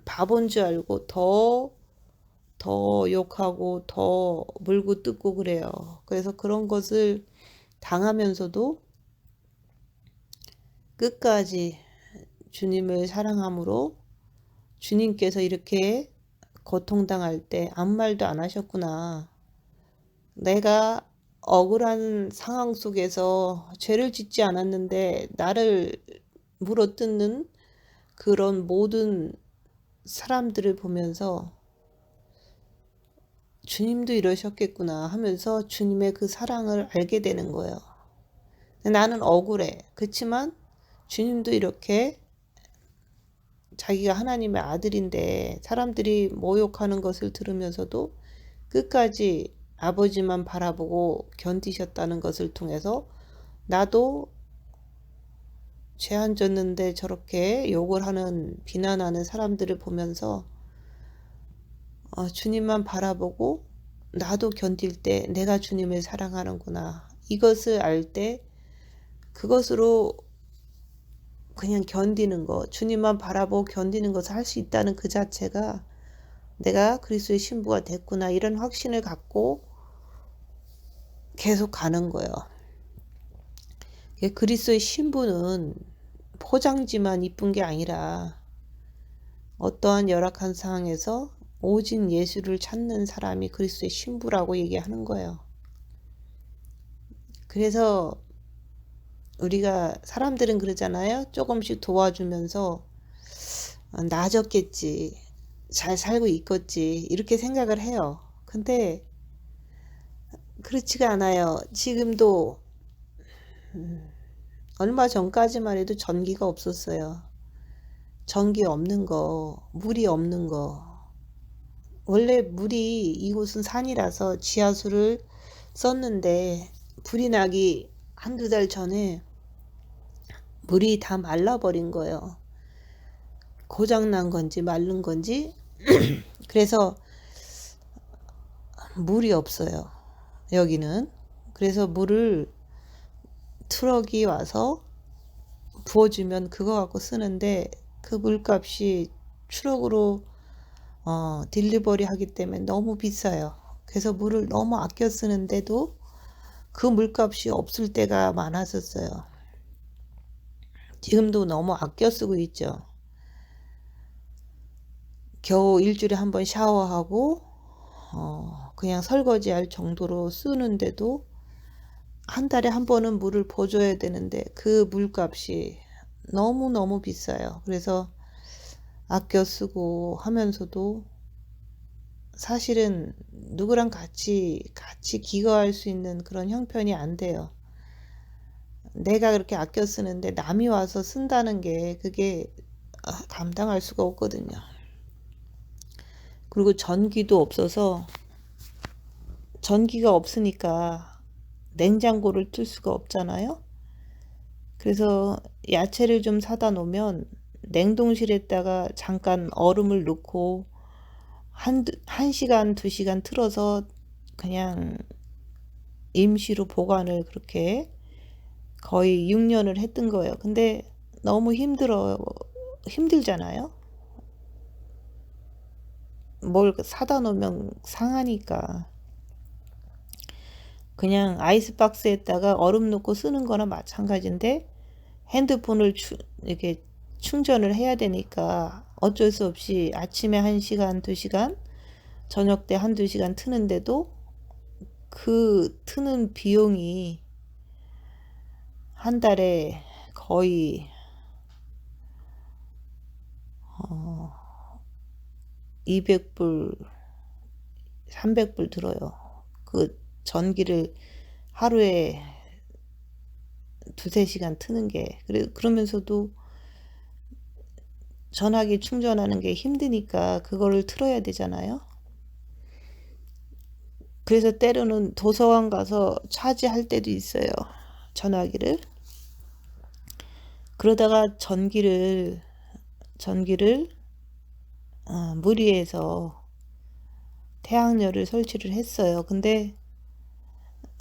바본 줄 알고 더 욕하고 더 물고 뜯고 그래요. 그래서 그런 것을 당하면서도 끝까지 주님을 사랑함으로, 주님께서 이렇게 고통당할 때 아무 말도 안 하셨구나, 내가 억울한 상황 속에서 죄를 짓지 않았는데 나를 물어뜯는 그런 모든 사람들을 보면서 주님도 이러셨겠구나 하면서 주님의 그 사랑을 알게 되는 거예요. 나는 억울해. 그렇지만 주님도 이렇게 자기가 하나님의 아들인데 사람들이 모욕하는 것을 들으면서도 끝까지 아버지만 바라보고 견디셨다는 것을 통해서 나도 죄 안 졌는데 저렇게 욕을 하는, 비난하는 사람들을 보면서 주님만 바라보고 나도 견딜 때 내가 주님을 사랑하는구나. 이것을 알 때 그것으로 그냥 견디는 거, 주님만 바라보고 견디는 것을 할 수 있다는 그 자체가 내가 그리스도의 신부가 됐구나, 이런 확신을 갖고 계속 가는 거예요. 그리스도의 신부는 포장지만 이쁜 게 아니라 어떠한 열악한 상황에서 오직 예수를 찾는 사람이 그리스도의 신부라고 얘기하는 거예요. 그래서 우리가 사람들은 그러잖아요. 조금씩 도와주면서 나아졌겠지, 잘 살고 있겠지, 이렇게 생각을 해요. 근데 그렇지가 않아요. 지금도 얼마 전까지만 해도 전기가 없었어요. 전기 없는 거, 물이 없는 거. 원래 물이, 이곳은 산이라서 지하수를 썼는데 불이 나기 한두 달 전에 물이 다 말라버린 거예요. 고장난 건지 마른 건지. 그래서 물이 없어요, 여기는. 그래서 물을 트럭이 와서 부어주면 그거 갖고 쓰는데 그 물값이 트럭으로 딜리버리 하기 때문에 너무 비싸요. 그래서 물을 너무 아껴 쓰는데도 그 물값이 없을 때가 많았었어요. 지금도 너무 아껴 쓰고 있죠. 겨우 일주일에 한 번 샤워하고 그냥 설거지할 정도로 쓰는데도 한 달에 한 번은 물을 부어줘야 되는데 그 물값이 너무너무 비싸요. 그래서 아껴 쓰고 하면서도 사실은 누구랑 같이 기거할 수 있는 그런 형편이 안 돼요. 내가 그렇게 아껴 쓰는데 남이 와서 쓴다는 게 그게 감당할 수가 없거든요. 그리고 전기도 없어서, 전기가 없으니까 냉장고를 틀 수가 없잖아요. 그래서 야채를 좀 사다 놓으면 냉동실에다가 잠깐 얼음을 넣고 한 시간, 2시간 틀어서 그냥 임시로 보관을 그렇게 거의 6년을 했던 거예요. 근데 너무 힘들잖아요. 뭘 사다 놓으면 상하니까 그냥 아이스박스에다가 얼음 넣고 쓰는 거나 마찬가지인데, 핸드폰을 이렇게 충전을 해야 되니까 어쩔 수 없이 아침에 1시간, 2시간, 저녁 때 1~2시간 트는데도 그 트는 비용이 한 달에 거의 200불, 300불 들어요. 그 전기를 하루에 2~3시간 트는 게. 그러면서도 전화기 충전하는 게 힘드니까 그거를 틀어야 되잖아요. 그래서 때로는 도서관 가서 차지할 때도 있어요, 전화기를. 그러다가 전기를 무리해서 태양열을 설치를 했어요. 근데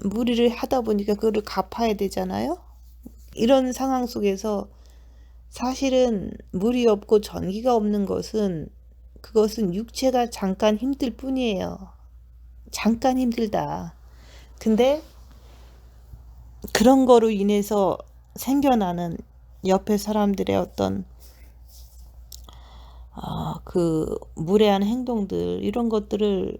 무리를 하다 보니까 그거를 갚아야 되잖아요. 이런 상황 속에서 사실은 물이 없고 전기가 없는 것은, 그것은 육체가 잠깐 힘들 뿐이에요. 잠깐 힘들다. 근데 그런 거로 인해서 생겨나는 옆에 사람들의 어떤 그 무례한 행동들, 이런 것들을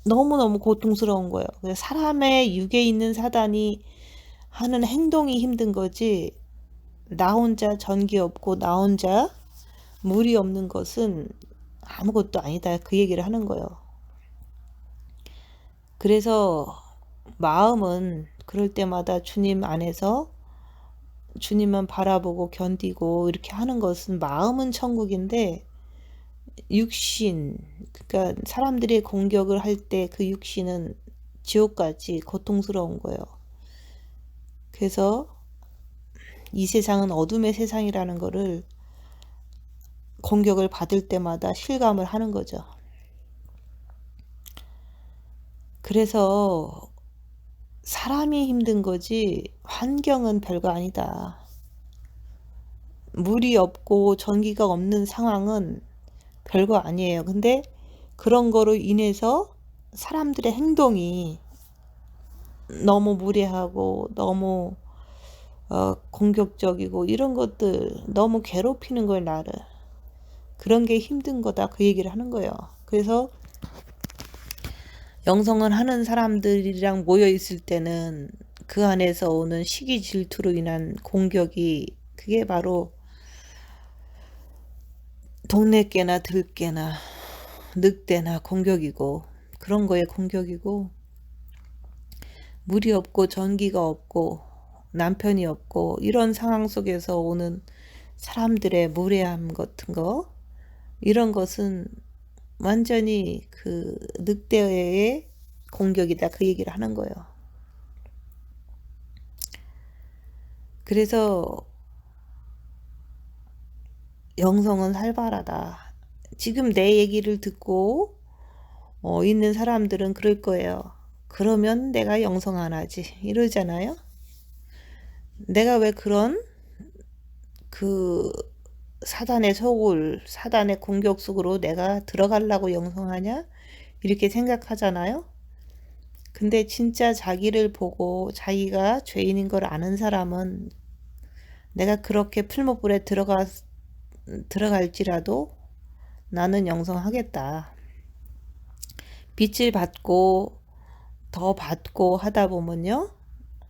너무너무 고통스러운 거예요. 사람의 육에 있는 사단이 하는 행동이 힘든 거지, 나 혼자 전기 없고 나 혼자 물이 없는 것은 아무것도 아니다, 그 얘기를 하는 거예요. 그래서 마음은 그럴 때마다 주님 안에서 주님만 바라보고 견디고 이렇게 하는 것은, 마음은 천국인데 육신, 그러니까 사람들이 공격을 할 때 그 육신은 지옥까지 고통스러운 거예요. 그래서 이 세상은 어둠의 세상이라는 거를 공격을 받을 때마다 실감을 하는 거죠. 그래서 사람이 힘든 거지 환경은 별거 아니다. 물이 없고 전기가 없는 상황은 별거 아니에요. 근데 그런 거로 인해서 사람들의 행동이 너무 무례하고 너무 공격적이고 이런 것들 너무 괴롭히는 걸 나를. 그런 게 힘든 거다 그 얘기를 하는 거예요. 그래서 영성을 하는 사람들이랑 모여 있을 때는 그 안에서 오는 시기 질투로 인한 공격이 그게 바로 동네개나 들개나 늑대나 공격이고 그런 거에 공격이고 물이 없고 전기가 없고 남편이 없고 이런 상황 속에서 오는 사람들의 무례함 같은 거 이런 것은 완전히 그 늑대의 공격이다 그 얘기를 하는 거예요. 그래서 영성은 활발하다. 지금 내 얘기를 듣고 있는 사람들은 그럴 거예요. 그러면 내가 영성 안 하지 이러잖아요. 내가 왜 그런 그 사단의 소굴, 사단의 공격 속으로 내가 들어가려고 영성하냐? 이렇게 생각하잖아요. 근데 진짜 자기를 보고 자기가 죄인인 걸 아는 사람은 내가 그렇게 풀목불에 들어갈지라도 나는 영성하겠다. 빛을 받고 더 받고 하다 보면요.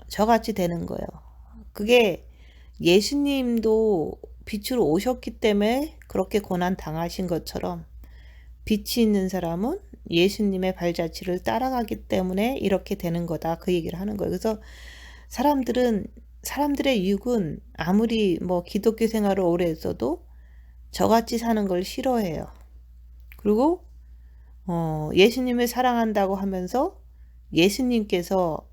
저같이 되는 거예요. 그게 예수님도 빛으로 오셨기 때문에 그렇게 고난 당하신 것처럼 빛이 있는 사람은 예수님의 발자취를 따라가기 때문에 이렇게 되는 거다. 그 얘기를 하는 거예요. 그래서 사람들의 육은 아무리 뭐 기독교 생활을 오래 했어도 저같이 사는 걸 싫어해요. 그리고 예수님을 사랑한다고 하면서 예수님께서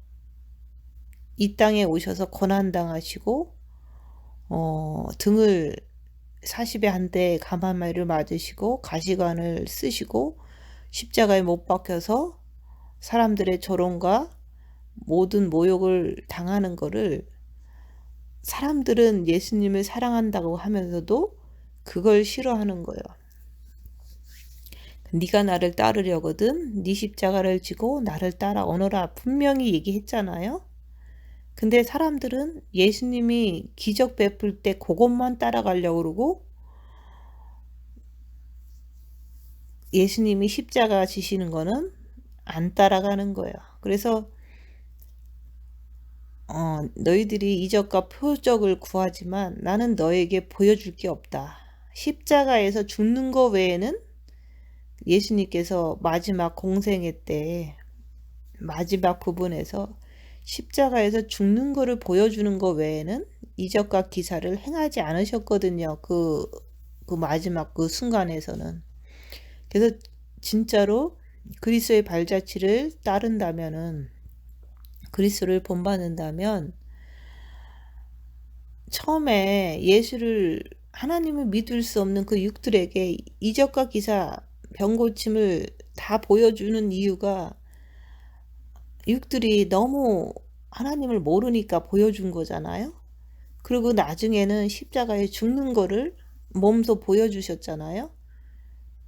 이 땅에 오셔서 고난당하시고 등을 40에 한 대 가마마이를 맞으시고 가시관을 쓰시고 십자가에 못 박혀서 사람들의 조롱과 모든 모욕을 당하는 거를 사람들은 예수님을 사랑한다고 하면서도 그걸 싫어하는 거예요. 네가 나를 따르려거든 네 십자가를 지고 나를 따라오너라 분명히 얘기했잖아요. 근데 사람들은 예수님이 기적 베풀 때 그것만 따라가려고 그러고 예수님이 십자가 지시는 거는 안 따라가는 거예요. 그래서 너희들이 이적과 표적을 구하지만 나는 너에게 보여줄 게 없다. 십자가에서 죽는 거 외에는 예수님께서 마지막 공생애 때 마지막 부분에서 십자가에서 죽는 거를 보여주는 거 외에는 이적과 기사를 행하지 않으셨거든요. 그 마지막 그 순간에서는. 그래서 진짜로 그리스도의 발자취를 따른다면은 그리스도를 본받는다면 처음에 예수를 하나님을 믿을 수 없는 그 육들에게 이적과 기사 병고침을 다 보여주는 이유가 육들이 너무 하나님을 모르니까 보여준 거잖아요. 그리고 나중에는 십자가에 죽는 거를 몸소 보여주셨잖아요.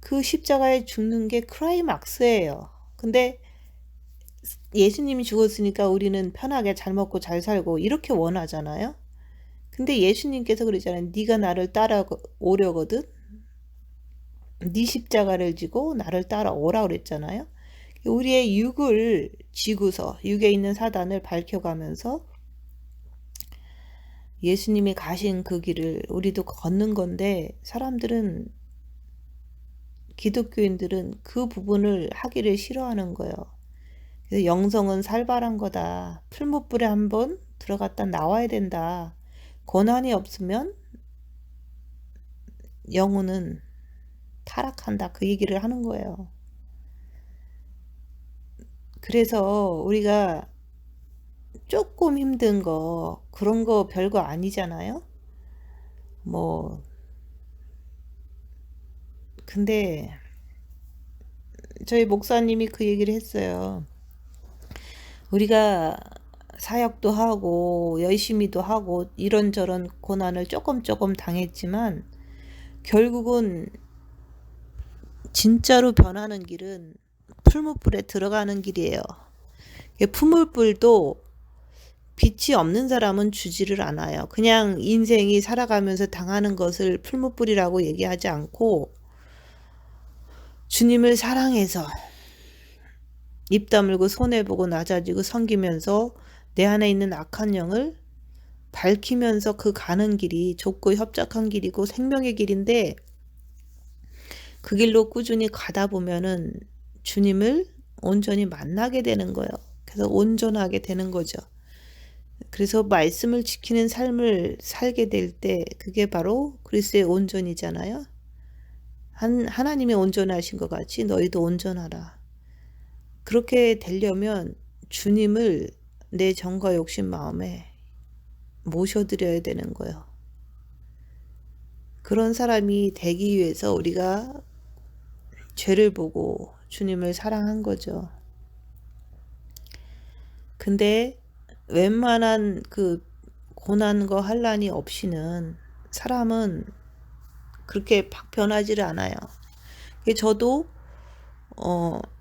그 십자가에 죽는 게 크라이막스예요. 근데 예수님이 죽었으니까 우리는 편하게 잘 먹고 잘 살고 이렇게 원하잖아요. 근데 예수님께서 그러잖아요. 네가 나를 따라오려거든. 네 십자가를 지고 나를 따라오라 그랬잖아요. 우리의 육을 지고서 육에 있는 사단을 밝혀가면서 예수님이 가신 그 길을 우리도 걷는 건데 사람들은 기독교인들은 그 부분을 하기를 싫어하는 거예요. 그래서 영성은 살벌한 거다. 풀무불에 한번 들어갔다 나와야 된다. 고난이 없으면 영혼은 타락한다. 그 얘기를 하는 거예요. 그래서 우리가 조금 힘든 거 그런 거 별거 아니잖아요. 뭐 근데 저희 목사님이 그 얘기를 했어요. 우리가 사역도 하고 열심히도 하고 이런저런 고난을 조금 당했지만 결국은 진짜로 변하는 길은 풀무불에 들어가는 길이에요. 풀무불도 빛이 없는 사람은 주지를 않아요. 그냥 인생이 살아가면서 당하는 것을 풀무불이라고 얘기하지 않고 주님을 사랑해서 입 다물고 손해보고 낮아지고 섬기면서 내 안에 있는 악한 영을 밝히면서 그 가는 길이 좁고 협착한 길이고 생명의 길인데 그 길로 꾸준히 가다 보면은 주님을 온전히 만나게 되는 거예요. 그래서 온전하게 되는 거죠. 그래서 말씀을 지키는 삶을 살게 될 때 그게 바로 그리스도의 온전이잖아요. 하나님이 온전하신 것 같이 너희도 온전하라. 그렇게 되려면 주님을 내 정과 욕심 마음에 모셔드려야 되는 거예요. 그런 사람이 되기 위해서 우리가 죄를 보고 주님을 사랑한 거죠. 근데 웬만한 그 고난과 환난이 없이는 사람은 그렇게 팍 변하지를 않아요. 저도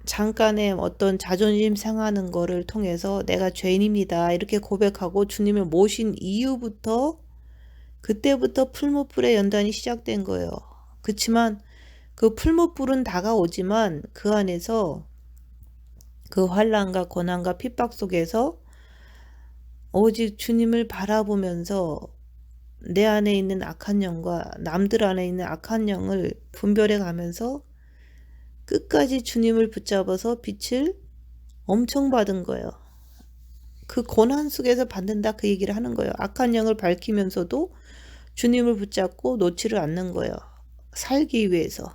잠깐의 어떤 자존심 상하는 거를 통해서 내가 죄인입니다 이렇게 고백하고 주님을 모신 이후부터 그때부터 풀무불의 연단이 시작된 거예요. 그렇지만 그 풀무불은 다가오지만 그 안에서 그 환난과 고난과 핍박 속에서 오직 주님을 바라보면서 내 안에 있는 악한 영과 남들 안에 있는 악한 영을 분별해 가면서 끝까지 주님을 붙잡아서 빛을 엄청 받은 거예요. 그 고난 속에서 받는다 그 얘기를 하는 거예요. 악한 영을 밝히면서도 주님을 붙잡고 놓지를 않는 거예요. 살기 위해서,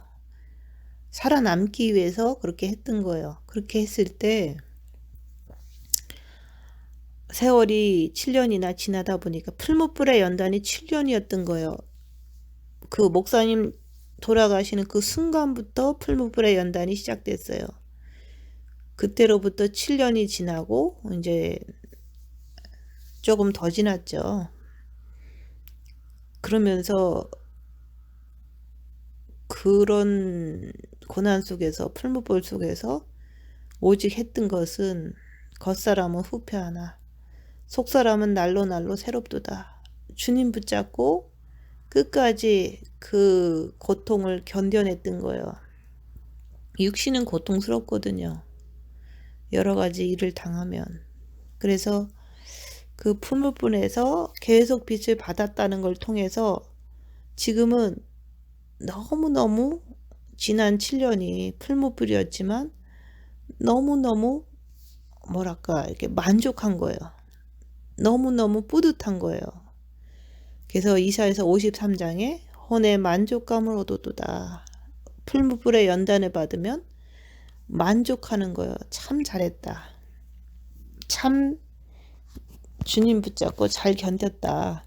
살아남기 위해서 그렇게 했던 거예요. 그렇게 했을 때 세월이 7년이나 지나다 보니까 풀무불의 연단이 7년이었던 거예요. 그 목사님 돌아가시는 그 순간부터 풀무불의 연단이 시작됐어요. 그때로부터 7년이 지나고 이제 조금 더 지났죠. 그러면서 그런 고난 속에서 풀무불 속에서 오직 했던 것은 겉사람은 후패하나 속사람은 날로 새롭도다. 주님 붙잡고 끝까지 그 고통을 견뎌냈던 거예요. 육신은 고통스럽거든요. 여러 가지 일을 당하면. 그래서 그 풀무불에서 계속 빛을 받았다는 걸 통해서 지금은 너무너무 지난 7년이 풀무불이었지만 너무너무 뭐랄까 이렇게 만족한 거예요. 너무너무 뿌듯한 거예요. 그래서 이사야서 53장에 혼의 만족감을 얻었도다. 풀무불의 연단을 받으면 만족하는 거예요. 참 잘했다. 참 주님 붙잡고 잘 견뎠다.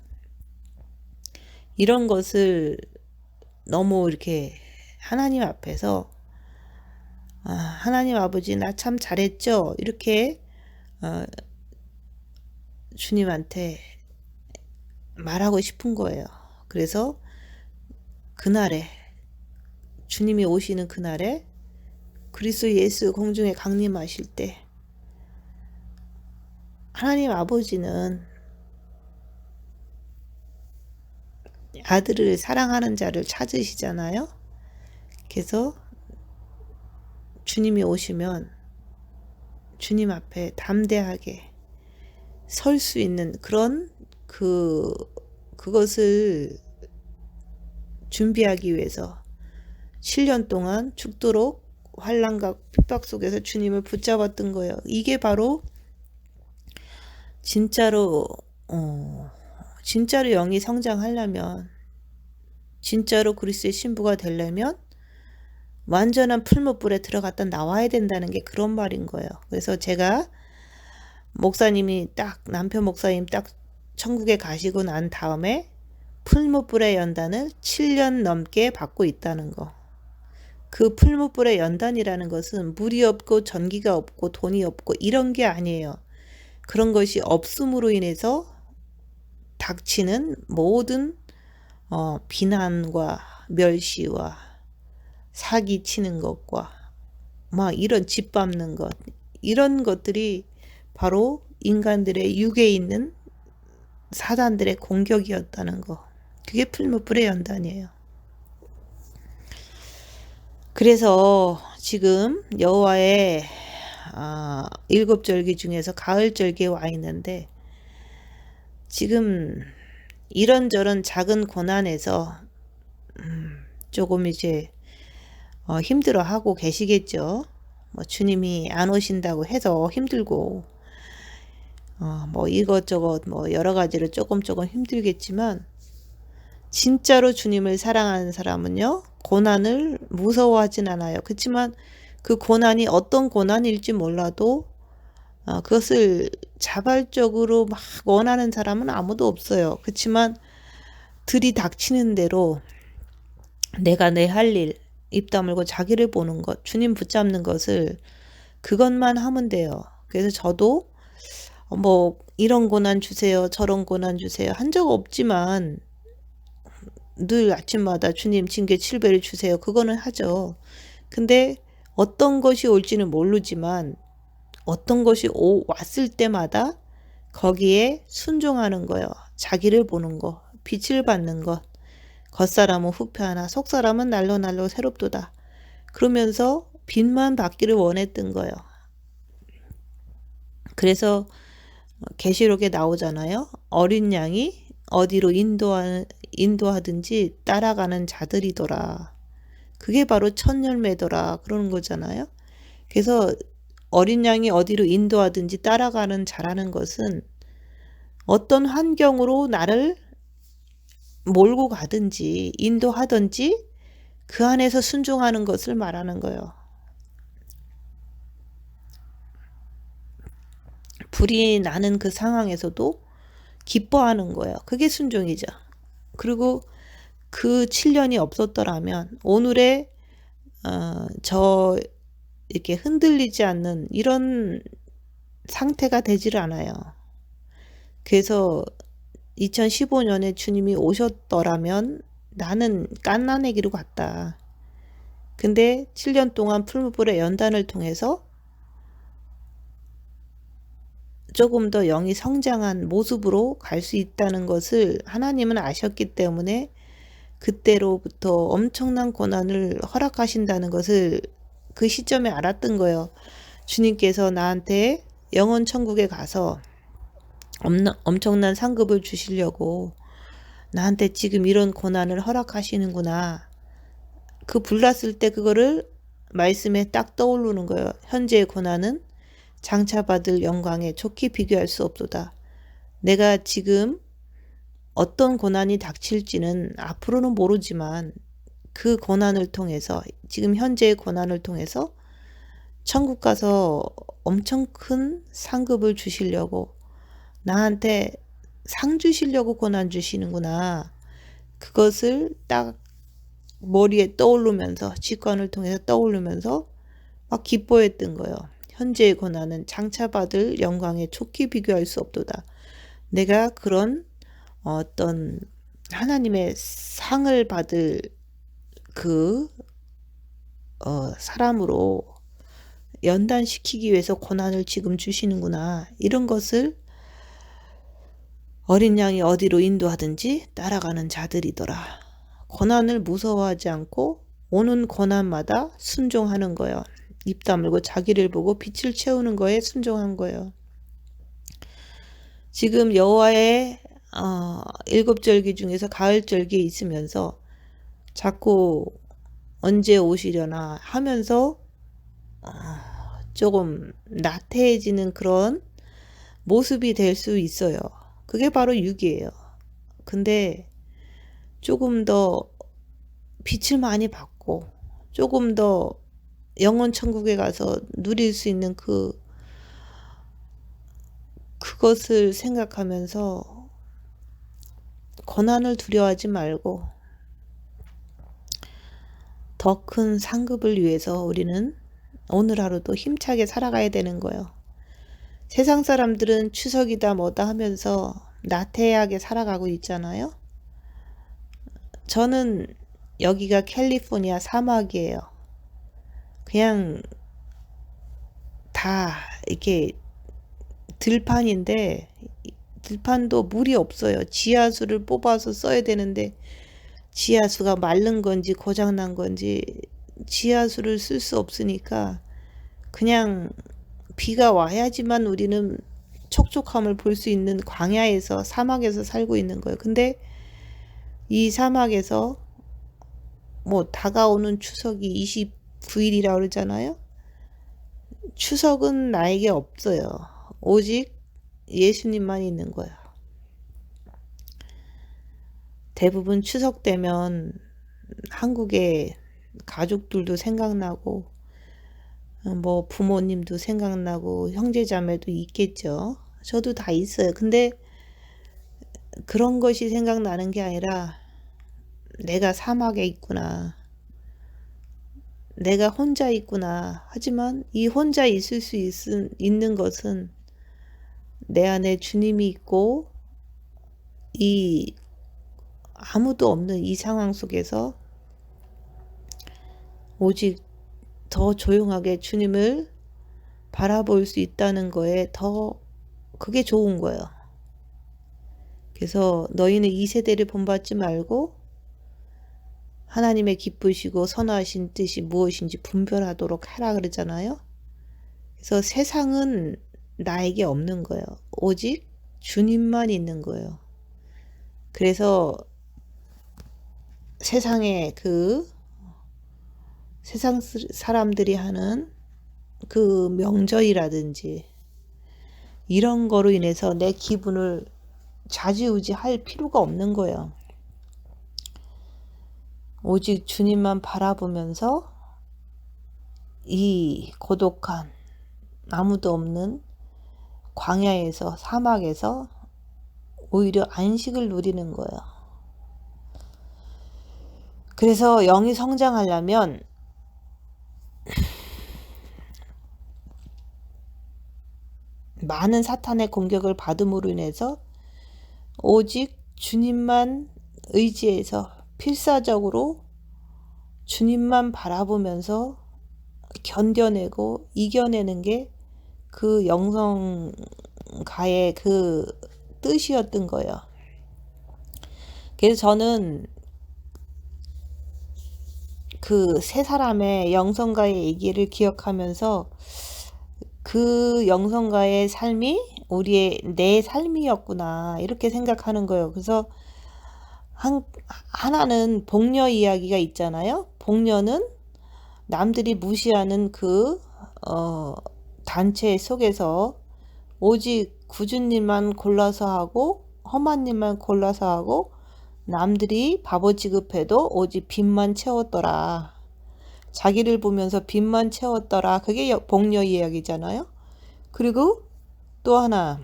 이런 것을 너무 이렇게 하나님 앞에서 하나님 아버지 나 참 잘했죠? 이렇게 주님한테 말하고 싶은 거예요. 그래서 그날에 주님이 오시는 그날에 그리스도 예수 공중에 강림하실 때 하나님 아버지는 아들을 사랑하는 자를 찾으시잖아요. 그래서 주님이 오시면 주님 앞에 담대하게 설 수 있는 그런 그것을 준비하기 위해서 7년 동안 죽도록 환난과 핍박 속에서 주님을 붙잡았던 거예요. 이게 바로 진짜로 영이 성장하려면 진짜로 그리스도의 신부가 되려면 완전한 풀무불에 들어갔다 나와야 된다는 게 그런 말인 거예요. 그래서 제가 목사님이 딱 남편 목사님 딱 천국에 가시고 난 다음에 풀무불의 연단을 7년 넘게 받고 있다는 거. 그 풀무불의 연단이라는 것은 물이 없고 전기가 없고 돈이 없고 이런 게 아니에요. 그런 것이 없음으로 인해서 닥치는 모든 비난과 멸시와 사기치는 것과 막 이런 짓밟는 것, 이런 것들이 바로 인간들의 육에 있는 사단들의 공격이었다는 거. 그게 풀무불의 연단이에요. 그래서 지금 여호와의 일곱 절기 중에서 가을 절기에 와 있는데, 지금 이런저런 작은 고난에서 조금 이제 힘들어하고 계시겠죠. 뭐 주님이 안 오신다고 해서 힘들고, 뭐 이것저것 뭐 여러 가지로 조금 힘들겠지만, 진짜로 주님을 사랑하는 사람은요, 고난을 무서워하진 않아요. 그렇지만 그 고난이 어떤 고난일지 몰라도 그것을 자발적으로 막 원하는 사람은 아무도 없어요. 그렇지만 들이닥치는 대로 내가 내 할 일, 입 다물고 자기를 보는 것, 주님 붙잡는 것을, 그것만 하면 돼요. 그래서 저도 뭐 이런 고난 주세요, 저런 고난 주세요 한 적 없지만 늘 아침마다 주님 징계 7배를 주세요, 그거는 하죠. 근데 어떤 것이 올지는 모르지만 어떤 것이 왔을 때마다 거기에 순종하는 거예요. 자기를 보는 거, 빛을 받는 것. 겉사람은 후패하나 속사람은 날로 새롭도다. 그러면서 빛만 받기를 원했던 거예요. 그래서 계시록에 나오잖아요. 어린 양이 어디로 인도하든지 따라가는 자들이더라. 그게 바로 첫 열매더라 그러는 거잖아요. 그래서 어린 양이 어디로 인도하든지 따라가는 자라는 것은 어떤 환경으로 나를 몰고 가든지 인도하든지 그 안에서 순종하는 것을 말하는 거예요. 불이 나는 그 상황에서도 기뻐하는 거예요. 그게 순종이죠. 그리고 그 7년이 없었더라면 오늘의 저 이렇게 흔들리지 않는 이런 상태가 되질 않아요. 그래서 2015년에 주님이 오셨더라면 나는 갓난아기로 갔다. 근데 7년 동안 풀무불의 연단을 통해서 조금 더 영이 성장한 모습으로 갈 수 있다는 것을 하나님은 아셨기 때문에 그때로부터 엄청난 고난을 허락하신다는 것을 그 시점에 알았던 거예요. 주님께서 나한테 영원 천국에 가서 엄청난 상급을 주시려고 나한테 지금 이런 고난을 허락하시는구나. 그 불났을 때 그거를 말씀에 딱 떠오르는 거예요. 현재의 고난은 장차 받을 영광에 좋게 비교할 수 없도다. 내가 지금 어떤 고난이 닥칠지는 앞으로는 모르지만 그 고난을 통해서, 지금 현재의 고난을 통해서 천국 가서 엄청 큰 상급을 주시려고, 나한테 상 주시려고 고난 주시는구나. 그것을 딱 머리에 떠오르면서, 직관을 통해서 떠오르면서 막 기뻐했던 거예요. 현재의 고난은 장차 받을 영광에 좋게 비교할 수 없도다. 내가 그런 어떤 하나님의 상을 받을 그 사람으로 연단시키기 위해서 고난을 지금 주시는구나. 이런 것을 어린 양이 어디로 인도하든지 따라가는 자들이더라. 고난을 무서워하지 않고 오는 고난마다 순종하는 거예요. 입 다물고 자기를 보고 빛을 채우는 거에 순종한 거예요. 지금 여호와의 일곱 절기 중에서 가을 절기에 있으면서 자꾸 언제 오시려나 하면서 조금 나태해지는 그런 모습이 될 수 있어요. 그게 바로 육이에요. 근데 조금 더 빛을 많이 받고 조금 더 영원 천국에 가서 누릴 수 있는 그것을 생각하면서 고난을 두려워하지 말고 더 큰 상급을 위해서 우리는 오늘 하루도 힘차게 살아가야 되는 거예요. 세상 사람들은 추석이다 뭐다 하면서 나태하게 살아가고 있잖아요. 저는 여기가 캘리포니아 사막이에요. 그냥 다 이렇게 들판인데 들판도 물이 없어요. 지하수를 뽑아서 써야 되는데 지하수가 마른 건지 고장난 건지 지하수를 쓸 수 없으니까 그냥 비가 와야지만 우리는 촉촉함을 볼 수 있는 광야에서 사막에서 살고 있는 거예요. 근데 이 사막에서 뭐 다가오는 추석이 29일이라고 그러잖아요. 추석은 나에게 없어요. 오직 예수님만 있는 거예요. 대부분 추석 되면 한국의 가족들도 생각나고 뭐 부모님도 생각나고 형제자매도 있겠죠. 저도 다 있어요. 근데 그런 것이 생각나는 게 아니라 내가 사막에 있구나. 내가 혼자 있구나. 하지만 이 혼자 있을 수 있는 것은 내 안에 주님이 있고 이 아무도 없는 이 상황 속에서 오직 더 조용하게 주님을 바라볼 수 있다는 거에 더 그게 좋은 거예요. 그래서 너희는 이 세대를 본받지 말고 하나님의 기쁘시고 선하신 뜻이 무엇인지 분별하도록 하라 그러잖아요. 그래서 세상은 나에게 없는 거예요. 오직 주님만 있는 거예요. 그래서 세상에 세상 사람들이 하는 그 명절이라든지 이런 거로 인해서 내 기분을 좌지우지할 필요가 없는 거예요. 오직 주님만 바라보면서 이 고독한 아무도 없는 광야에서 사막에서 오히려 안식을 누리는 거예요. 그래서 영이 성장하려면 많은 사탄의 공격을 받음으로 인해서 오직 주님만 의지해서 필사적으로 주님만 바라보면서 견뎌내고 이겨내는 게 그 영성가의 그 뜻이었던 거예요. 그래서 저는 그 세 사람의 영성가의 얘기를 기억하면서 그 영성가의 삶이 내 삶이었구나 이렇게 생각하는 거예요. 그래서 하나는 복녀 이야기가 있잖아요. 복녀는 남들이 무시하는 단체 속에서 오직 구주님만 골라서 하고 험한 일만 골라서 하고 남들이 바보 취급해도 오직 빚만 채웠더라. 자기를 보면서 빚만 채웠더라. 그게 복녀 이야기잖아요. 그리고 또 하나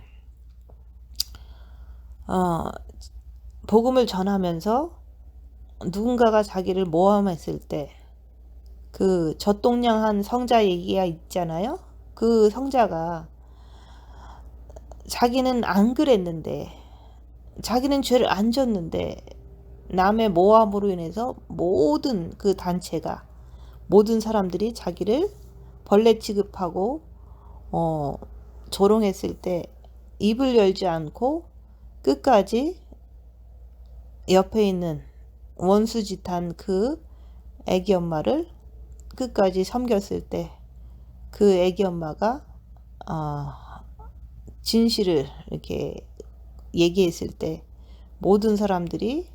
복음을 전하면서 누군가가 자기를 모함했을 때 그 젖동량한 성자 얘기가 있잖아요. 그 성자가 자기는 안 그랬는데 자기는 죄를 안 졌는데 남의 모함으로 인해서 모든 그 단체가 모든 사람들이 자기를 벌레 취급하고 조롱했을 때 입을 열지 않고 끝까지 옆에 있는 원수짓한 그 애기 엄마를 끝까지 섬겼을 때 그 애기 엄마가 진실을 이렇게 얘기했을 때 모든 사람들이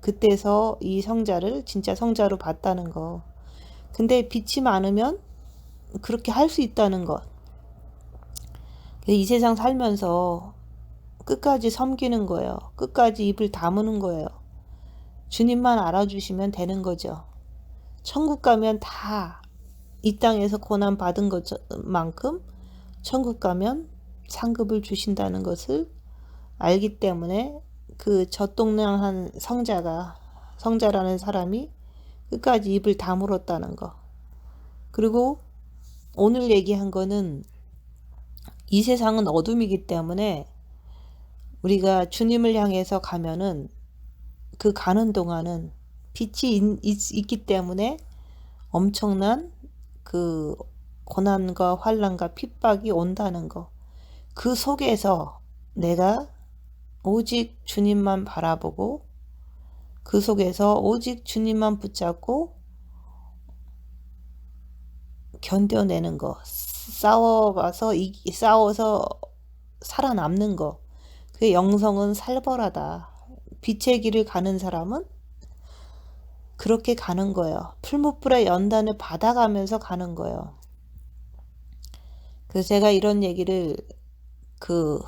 그때서 이 성자를 진짜 성자로 봤다는 거. 근데 빛이 많으면 그렇게 할 수 있다는 것. 이 세상 살면서 끝까지 섬기는 거예요. 끝까지 입을 다무는 거예요. 주님만 알아주시면 되는 거죠. 천국 가면 다 이 땅에서 고난 받은 것만큼 천국 가면 상급을 주신다는 것을 알기 때문에 그 젖동량한 성자라는 사람이 끝까지 입을 다물었다는 거. 그리고 오늘 얘기한 거는 이 세상은 어둠이기 때문에 우리가 주님을 향해서 가면은 그 가는 동안은 빛이 있기 때문에 엄청난 그 고난과 환난과 핍박이 온다는 거. 그 속에서 내가 오직 주님만 바라보고 그 속에서 오직 주님만 붙잡고 견뎌내는 거. 싸워서 살아남는 거. 그 영성은 살벌하다. 빛의 길을 가는 사람은 그렇게 가는 거예요. 풀무불의 연단을 받아가면서 가는 거예요. 그래서 제가 이런 얘기를 그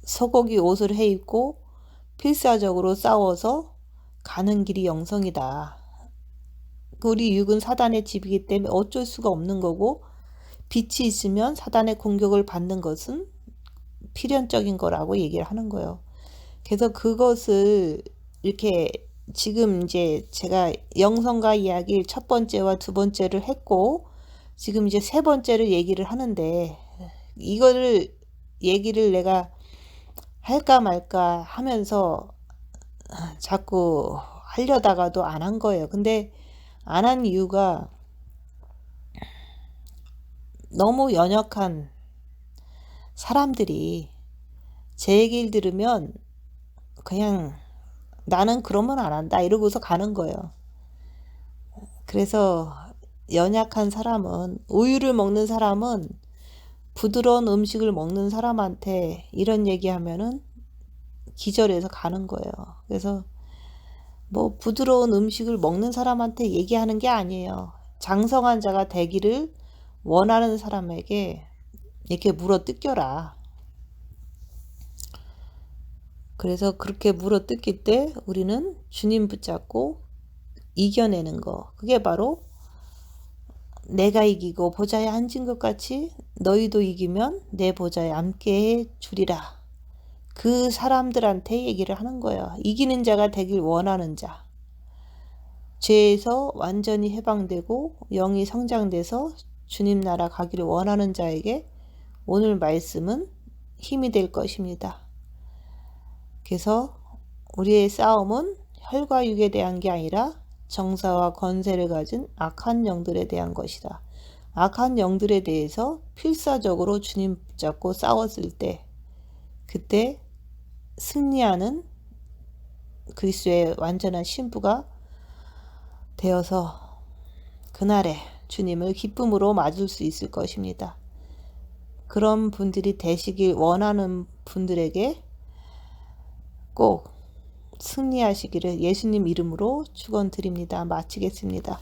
소고기 옷을 해 입고 필사적으로 싸워서 가는 길이 영성이다. 우리 육은 사단의 집이기 때문에 어쩔 수가 없는 거고, 빛이 있으면 사단의 공격을 받는 것은 필연적인 거라고 얘기를 하는 거예요. 그래서 그것을 이렇게 지금 이제 제가 영성과 이야기 첫 번째와 두 번째를 했고, 지금 이제 세 번째를 얘기를 하는데, 이거를 얘기를 내가 할까 말까 하면서 자꾸 하려다가도 안 한 거예요. 근데 안 한 이유가 너무 연약한 사람들이 제 얘기를 들으면 그냥 나는 그러면 안 한다 이러고서 가는 거예요. 그래서 연약한 사람은, 우유를 먹는 사람은 부드러운 음식을 먹는 사람한테 이런 얘기하면은 기절해서 가는 거예요. 그래서 뭐 부드러운 음식을 먹는 사람한테 얘기하는 게 아니에요. 장성한 자가 되기를 원하는 사람에게 이렇게 물어뜯겨라. 그래서 그렇게 물어뜯길 때 우리는 주님 붙잡고 이겨내는 거. 그게 바로 내가 이기고 보좌에 앉은 것 같이 너희도 이기면 내 보좌에 앉게 해 주리라. 그 사람들한테 얘기를 하는 거예요. 이기는 자가 되길 원하는 자. 죄에서 완전히 해방되고 영이 성장돼서 주님 나라 가기를 원하는 자에게 오늘 말씀은 힘이 될 것입니다. 그래서 우리의 싸움은 혈과 육에 대한 게 아니라 정사와 권세를 가진 악한 영들에 대한 것이다. 악한 영들에 대해서 필사적으로 주님 붙잡고 싸웠을 때 그때 승리하는 그리스도의 완전한 신부가 되어서 그날에 주님을 기쁨으로 맞을 수 있을 것입니다. 그런 분들이 되시길 원하는 분들에게 꼭 승리하시기를 예수님 이름으로 축원드립니다. 마치겠습니다.